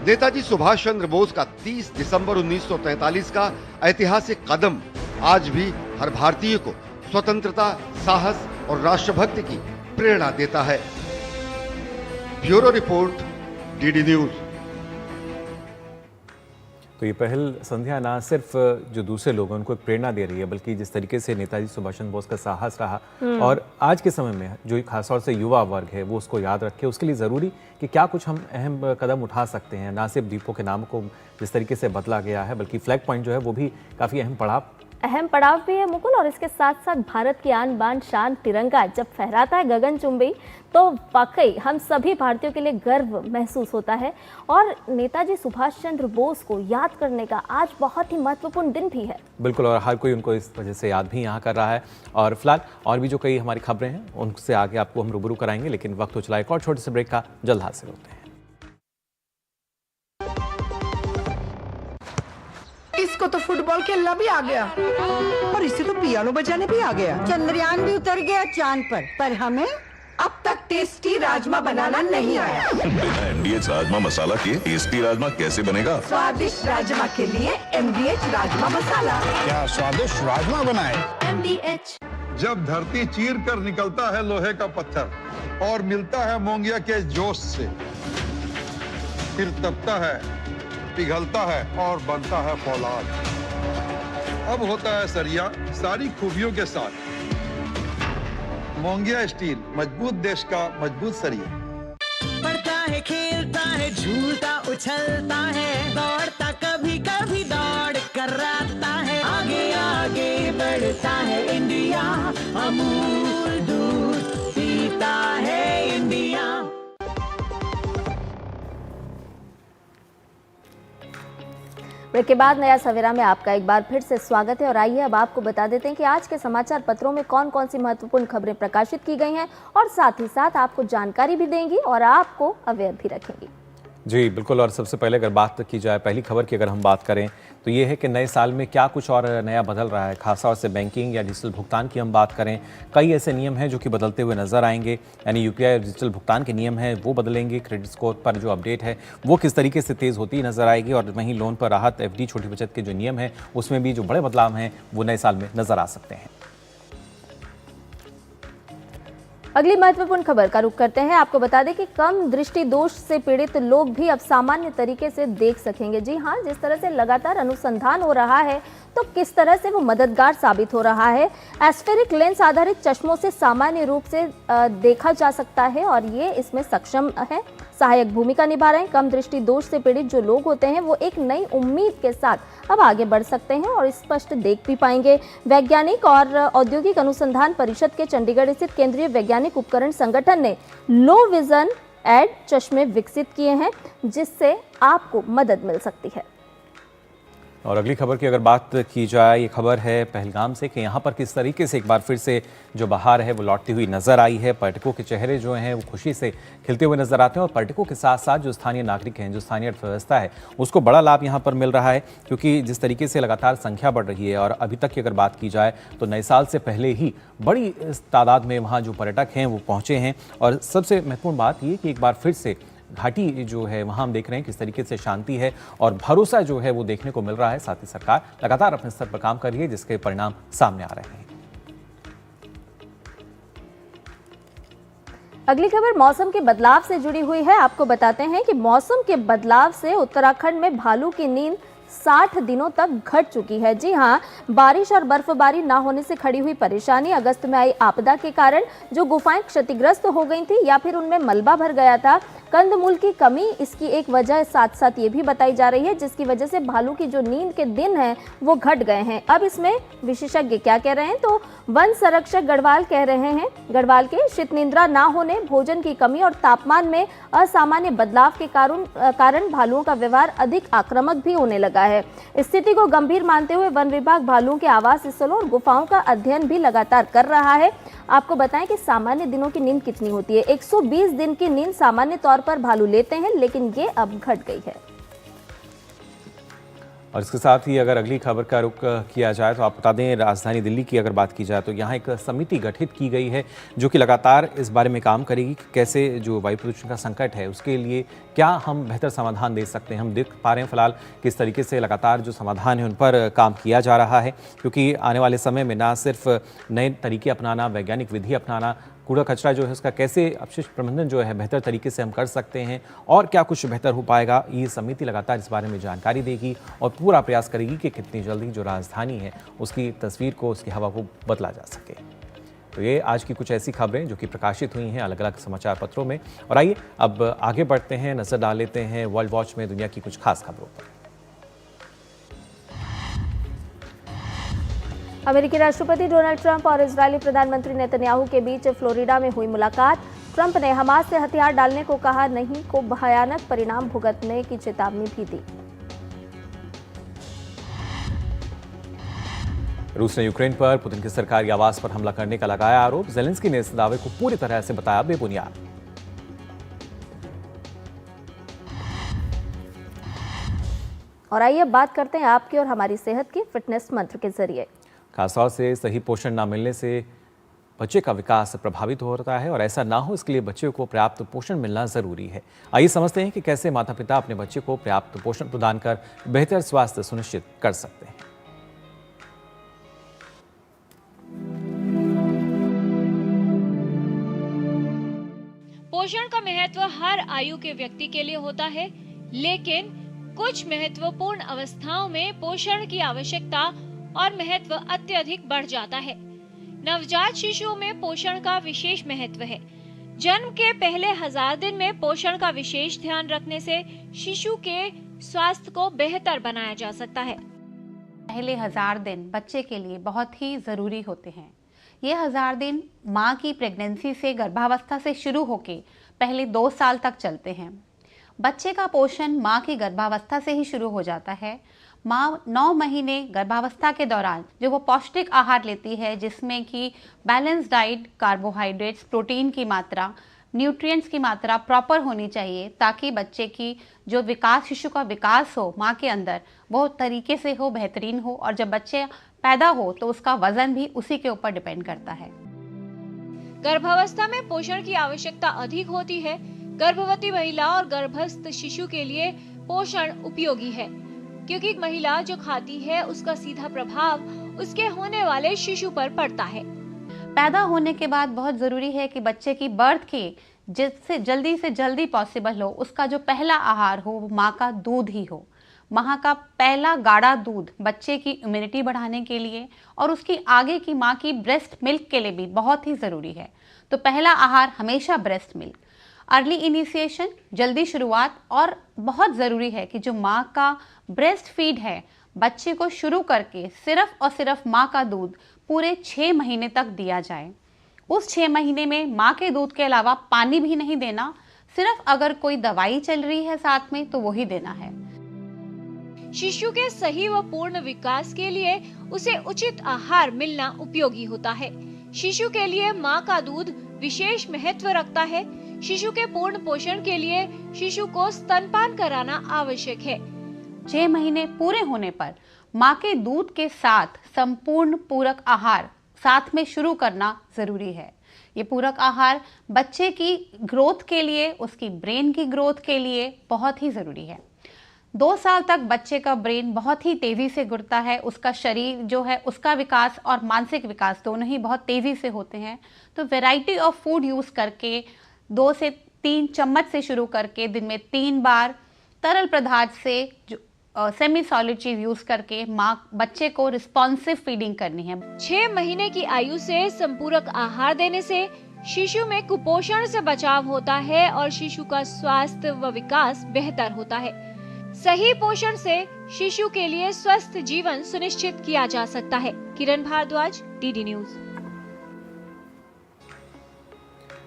नेताजी सुभाष चंद्र बोस का 30 दिसंबर 1943 का ऐतिहासिक कदम आज भी हर भारतीय को स्वतंत्रता, साहस और राष्ट्रभक्ति की प्रेरणा देता है। Bureau report, DD news. तो ये पहल संध्या ना सिर्फ जो दूसरे लोग हैं उनको एक प्रेरणा दे रही है, बल्कि जिस तरीके से नेताजी सुभाष चंद्र बोस का साहस रहा और आज के समय में जो खासतौर से युवा वर्ग है वो उसको याद रखे, उसके लिए ज़रूरी कि क्या कुछ हम अहम कदम उठा सकते हैं। ना सिर्फ द्वीपों के नाम को जिस तरीके से बदला गया है, बल्कि फ्लैग पॉइंट जो है वो भी काफ़ी अहम पड़ाव भी है मुकुल। और इसके साथ साथ भारत की आन बान शान तिरंगा जब फहराता है गगनचुंबी, तो वाकई हम सभी भारतीयों के लिए गर्व महसूस होता है। और नेताजी सुभाष चंद्र बोस को याद करने का आज बहुत ही महत्वपूर्ण दिन भी है। बिल्कुल, और हर कोई उनको इस वजह से याद भी यहाँ कर रहा है। और फिलहाल और भी जो कई हमारी खबरें हैं उनसे आगे आपको हम रूबरू कराएंगे, लेकिन वक्त हो चला एक और छोटे से ब्रेक का, जल्द हासिल होते हैं। इसको तो फुटबॉल खेलना भी आ गया और इसे तो पियानो बजाने भी आ गया। चंद्रयान भी उतर गया चांद पर हमें अब तक टेस्टी राजमा बनाना नहीं आया। बिना MDH राजमा मसाला के टेस्टी राजमा कैसे बनेगा? स्वादिष्ट राजमा के लिए MDH राजमा मसाला। क्या स्वादिष्ट राजमा बनाए? MDH। जब धरती चीर कर निकलता है लोहे का पत्थर और मिलता है मोंगिया के जोश से, फिर तपता है, पिघलता है और बनता है फौलाद। अब होता है सरिया सारी खूबियों के साथ। मोंगिया स्टील, मजबूत देश का मजबूत सरिया। बढ़ता है, खेलता है, झूलता उछलता है, दौड़ता कभी कभी दौड़ कराता है, आगे आगे बढ़ता है इंडिया, अमूल दूध पीता है इंडिया। ब्रेक के बाद नया सवेरा में आपका एक बार फिर से स्वागत है और आइए अब आपको बता देते हैं कि आज के समाचार पत्रों में कौन कौन सी महत्वपूर्ण खबरें प्रकाशित की गई हैं और साथ ही साथ आपको जानकारी भी देंगी और आपको अवेयर भी रखेंगी। जी बिल्कुल। और सबसे पहले अगर बात की जाए पहली खबर की, अगर हम बात करें तो ये है कि नए साल में क्या कुछ और नया बदल रहा है। खासतौर से बैंकिंग या डिजिटल भुगतान की हम बात करें, कई ऐसे नियम हैं जो कि बदलते हुए नजर आएंगे। यानी यूपीआई और डिजिटल भुगतान के नियम हैं वो बदलेंगे। क्रेडिट स्कोर पर जो अपडेट है वो किस तरीके से तेज़ होती नजर आएगी। और वहीं लोन पर राहत, एफडी, छोटी बचत के जो नियम हैं उसमें भी जो बड़े बदलाव हैं वो नए साल में नजर आ सकते हैं। अगली महत्वपूर्ण खबर का रुख करते हैं। आपको बता दें कि कम दृष्टि दोष से पीड़ित लोग भी अब सामान्य तरीके से देख सकेंगे। जी हाँ, जिस तरह से लगातार अनुसंधान हो रहा है तो किस तरह से वो मददगार साबित हो रहा है। एस्फेरिक लेंस आधारित चश्मों से सामान्य रूप से देखा जा सकता है और ये इसमें सक्षम है, सहायक भूमिका निभा रहे हैं। कम दृष्टि दोष से पीड़ित जो लोग होते हैं वो एक नई उम्मीद के साथ अब आगे बढ़ सकते हैं और स्पष्ट देख भी पाएंगे। वैज्ञानिक और औद्योगिक अनुसंधान परिषद के चंडीगढ़ स्थित केंद्रीय वैज्ञानिक उपकरण संगठन ने लो विजन एड चश्मे विकसित किए हैं जिससे आपको मदद मिल सकती है। और अगली खबर की अगर बात की जाए, ये खबर है पहलगाम से कि यहाँ पर किस तरीके से एक बार फिर से जो बहार है वो लौटती हुई नजर आई है। पर्यटकों के चेहरे जो हैं वो खुशी से खिलते हुए नजर आते हैं और पर्यटकों के साथ साथ जो स्थानीय नागरिक हैं, जो स्थानीय अर्थव्यवस्था है उसको बड़ा लाभ यहाँ पर मिल रहा है। क्योंकि जिस तरीके से लगातार संख्या बढ़ रही है और अभी तक की अगर बात की जाए तो नए साल से पहले ही बड़ी तादाद में वहाँ जो पर्यटक हैं वो पहुँचे हैं। और सबसे महत्वपूर्ण बात ये कि एक बार फिर से घाटी जो है वहाँ हम देख रहे हैं किस तरीके से शांति है और भरोसा जो है वो देखने को मिल रहा है। साथ ही सरकार लगातार अपने स्तर पर काम कर रही है जिसके परिणाम सामने आ रहे हैं। अगली खबर मौसम के बदलाव से जुड़ी हुई है। आपको बताते हैं कि मौसम के बदलाव से उत्तराखंड में भालू की नींद 60 दिनों तक घट चुकी है। जी हाँ, बारिश और बर्फबारी ना होने से खड़ी हुई परेशानी, अगस्त में आई आपदा के कारण जो गुफाएं क्षतिग्रस्त हो गई थी या फिर उनमें मलबा भर गया था, कंदमूल की कमी इसकी एक वजह साथ साथ ये भी बताई जा रही है जिसकी वजह से भालू की जो नींद के दिन हैं वो घट गए हैं। अब इसमें विशेषज्ञ क्या कह रहे हैं तो वन संरक्षक गढ़वाल कह रहे हैं, गढ़वाल के शीत निद्रा ना होने, भोजन की कमी और तापमान में असामान्य बदलाव के कारण भालुओं का व्यवहार अधिक आक्रामक भी होने लगा है। स्थिति को गंभीर मानते हुए वन विभाग भालुओं के आवास स्थलों और गुफाओं का अध्ययन भी लगातार कर रहा है। आपको बताएं कि सामान्य दिनों की नींद कितनी होती है। 120 दिन की नींद सामान्य तौर पर भालू लेते हैं लेकिन ये अब घट गई है। और इसके साथ ही अगर अगली खबर का रुख किया जाए तो आप बता दें राजधानी दिल्ली की अगर बात की जाए तो यहाँ एक समिति गठित की गई है जो कि लगातार इस बारे में काम करेगी कि कैसे जो वायु प्रदूषण का संकट है उसके लिए क्या हम बेहतर समाधान दे सकते हैं। हम देख पा रहे हैं फिलहाल किस तरीके से लगातार जो समाधान है उन पर काम किया जा रहा है क्योंकि आने वाले समय में ना सिर्फ नए तरीके अपनाना, वैज्ञानिक विधि अपनाना, कूड़ा कचरा जो है उसका कैसे अपशिष्ट प्रबंधन जो है बेहतर तरीके से हम कर सकते हैं और क्या कुछ बेहतर हो पाएगा, ये समिति लगातार इस बारे में जानकारी देगी और पूरा प्रयास करेगी कि कितनी जल्दी जो राजधानी है उसकी तस्वीर को, उसकी हवा को बदला जा सके। तो ये आज की कुछ ऐसी खबरें जो कि प्रकाशित हुई हैं अलग अलग समाचार पत्रों में। और आइए अब आगे बढ़ते हैं, नजर डाल लेते हैं वर्ल्ड वॉच में दुनिया की कुछ खास खबरों पर। अमेरिकी राष्ट्रपति डोनाल्ड ट्रंप और इजरायली प्रधानमंत्री नेतन्याहू के बीच फ्लोरिडा में हुई मुलाकात। ट्रंप ने हमास से हथियार डालने को कहा नहीं को भयानक परिणाम भुगतने की चेतावनी भी दी। रूस ने यूक्रेन पर पुतिन की सरकारी आवास पर हमला करने का लगाया आरोप। ज़ेलेंस्की ने इस दावे को पूरी तरह से बताया बेबुनियाद। और आइए बात करते हैं आपकी और हमारी सेहत की फिटनेस मंत्र के जरिए। खासतौर से सही पोषण ना मिलने से बच्चे का विकास प्रभावित होता है और ऐसा ना हो इसके लिए बच्चे को पर्याप्त पोषण मिलना जरूरी है। आइए समझते हैं कि कैसे माता पिता अपने बच्चे को पर्याप्त पोषण प्रदान कर बेहतर स्वास्थ्य सुनिश्चित कर सकते हैं। पोषण का महत्व हर आयु के व्यक्ति के लिए होता है, लेकिन कुछ महत्वपूर्ण अवस्थाओं में पोषण की आवश्यकता और महत्व अत्यधिक बढ़ जाता है। नवजात शिशुओं में पोषण का विशेष महत्व है। जन्म के पहले 1000 दिन में पोषण का विशेष ध्यान रखने से शिशु के स्वास्थ्य को बेहतर बनाया जा सकता है। पहले 1000 दिन बच्चे के लिए बहुत ही जरूरी होते हैं। ये 1000 दिन माँ की प्रेगनेंसी से, गर्भावस्था से शुरू होके पहले 2 साल तक चलते हैं। बच्चे का पोषण माँ की गर्भावस्था से ही शुरू हो जाता है। माँ 9 महीने गर्भावस्था के दौरान जो वो पौष्टिक आहार लेती है, जिसमें कि बैलेंस डाइट, कार्बोहाइड्रेट्स, प्रोटीन की मात्रा, न्यूट्रिएंट्स की मात्रा प्रॉपर होनी चाहिए, ताकि बच्चे की जो विकास, शिशु का विकास हो माँ के अंदर, वो तरीके से हो, बेहतरीन हो, और जब बच्चे पैदा हो तो उसका वजन भी उसी के ऊपर डिपेंड करता है। गर्भावस्था में पोषण की आवश्यकता अधिक होती है। गर्भवती महिला और गर्भस्थ शिशु के लिए पोषण उपयोगी है, क्योंकि महिला जो खाती है उसका सीधा प्रभाव उसके होने वाले शिशु पर पड़ता है। पैदा होने के बाद बहुत ज़रूरी है कि बच्चे की बर्थ की जिससे जल्दी से जल्दी पॉसिबल हो, उसका जो पहला आहार हो वो माँ का दूध ही हो। माँ का पहला गाढ़ा दूध बच्चे की इम्यूनिटी बढ़ाने के लिए और उसकी आगे की माँ की ब्रेस्ट मिल्क के लिए भी बहुत ही ज़रूरी है। तो पहला आहार हमेशा ब्रेस्ट मिल्क। अर्ली इनिशिएशन, जल्दी शुरुआत, और बहुत ज़रूरी है कि जो माँ का ब्रेस्ट फीड है, बच्चे को शुरू करके सिर्फ और सिर्फ माँ का दूध पूरे 6 महीने तक दिया जाए। उस 6 महीने में माँ के दूध के अलावा पानी भी नहीं देना, सिर्फ अगर कोई दवाई चल रही है साथ में तो वही देना है। शिशु के सही व पूर्ण विकास के लिए उसे उचित आहार मिलना उपयोगी होता है। शिशु के लिए माँ का दूध विशेष महत्व रखता है। शिशु के पूर्ण पोषण के लिए शिशु को स्तनपान कराना आवश्यक है। 6 महीने पूरे होने पर माँ के दूध के साथ संपूर्ण पूरक आहार साथ में शुरू करना जरूरी है। ये पूरक आहार बच्चे की ग्रोथ के लिए, उसकी ब्रेन की ग्रोथ के लिए बहुत ही जरूरी है। 2 साल तक बच्चे का ब्रेन बहुत ही तेजी से गिरता है, उसका शरीर जो है, उसका विकास और मानसिक विकास दोनों ही बहुत तेजी से होते हैं। तो वैरायटी ऑफ फूड यूज करके 2 से 3 चम्मच से शुरू करके दिन में 3 बार तरल पदार्थ से जो सेमी सॉलिड चीज यूज करके माँ बच्चे को रिस्पॉन्सिव फीडिंग करनी है। 6 महीने की आयु से संपूरक आहार देने से शिशु में कुपोषण से बचाव होता है और शिशु का स्वास्थ्य व विकास बेहतर होता है। सही पोषण से शिशु के लिए स्वस्थ जीवन सुनिश्चित किया जा सकता है। किरण भारद्वाज, डीडी न्यूज।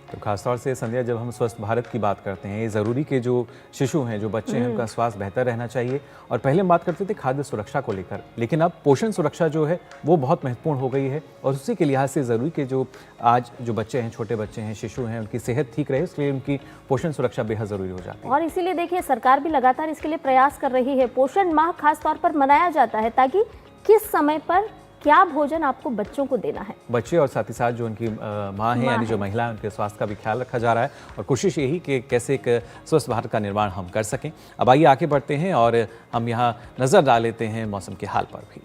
तो खासतौर से संध्या, जब हम स्वस्थ भारत की बात करते हैं, ये ज़रूरी कि जो शिशु हैं, जो बच्चे हैं, उनका स्वास्थ्य बेहतर रहना चाहिए। और पहले हम बात करते थे खाद्य सुरक्षा को लेकर, लेकिन अब पोषण सुरक्षा जो है वो बहुत महत्वपूर्ण हो गई है। और उसी के लिहाज से ज़रूरी कि जो आज जो बच्चे हैं, छोटे बच्चे हैं, शिशु हैं, उनकी सेहत ठीक रहे, इसलिए उनकी पोषण सुरक्षा बेहद ज़रूरी हो जाती है। और इसीलिए देखिए, सरकार भी लगातार इसके लिए प्रयास कर रही है। पोषण माह खास तौर पर मनाया जाता है ताकि किस समय पर क्या भोजन आपको बच्चों को देना है। बच्चे और साथ ही साथ जो उनकी माँ है, यानी जो महिला है, उनके स्वास्थ्य का भी ख्याल रखा जा रहा है। और कोशिश यही कि कैसे एक स्वस्थ भारत का निर्माण हम कर सकें। अब आइए आगे बढ़ते हैं और हम यहाँ नज़र डाल लेते हैं मौसम के हाल पर भी।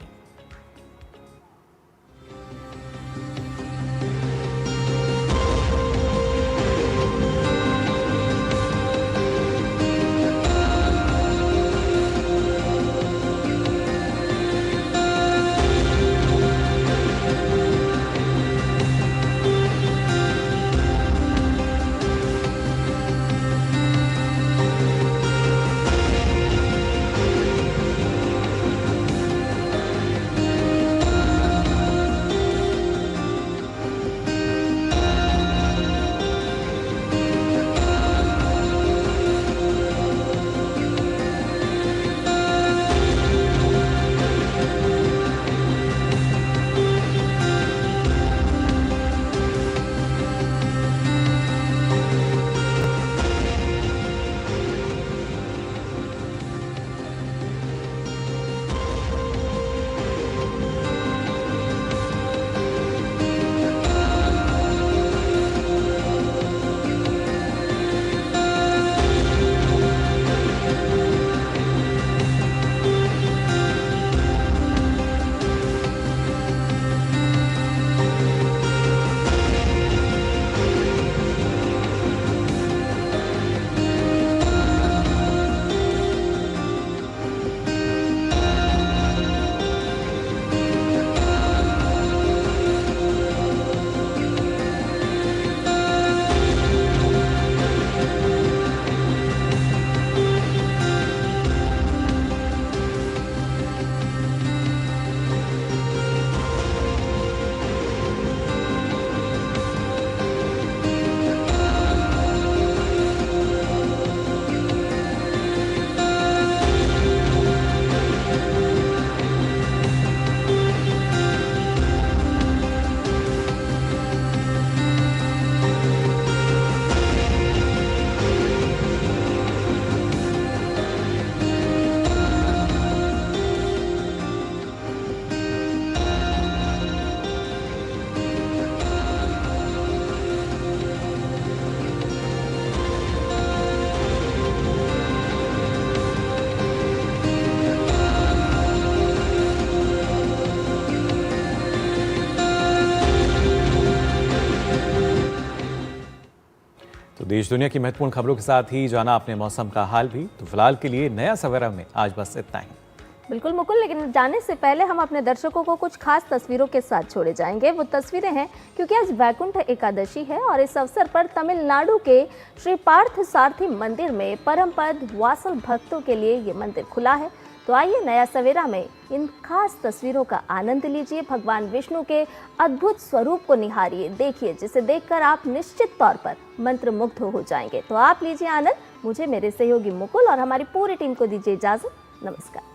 देश दुनिया की महत्वपूर्ण खबरों के साथ ही जाना आपने मौसम का हाल भी। तो फिलहाल के लिए नया सवेरा में आज बस इतना ही। बिल्कुल मुकुल, लेकिन जाने से पहले हम अपने दर्शकों को कुछ खास तस्वीरों के साथ छोड़े जाएंगे। वो तस्वीरें हैं क्योंकि आज वैकुंठ एकादशी है और इस अवसर पर तमिलनाडु के श्री पार्थ सारथी मंदिर में परम पद वासल भक्तों के लिए ये मंदिर खुला है। तो आइए नया सवेरा में इन खास तस्वीरों का आनंद लीजिए, भगवान विष्णु के अद्भुत स्वरूप को निहारिए, देखिए, जिसे देखकर आप निश्चित तौर पर मंत्रमुग्ध हो जाएंगे। तो आप लीजिए आनंद, मुझे मेरे सहयोगी मुकुल और हमारी पूरी टीम को दीजिए इजाजत। नमस्कार।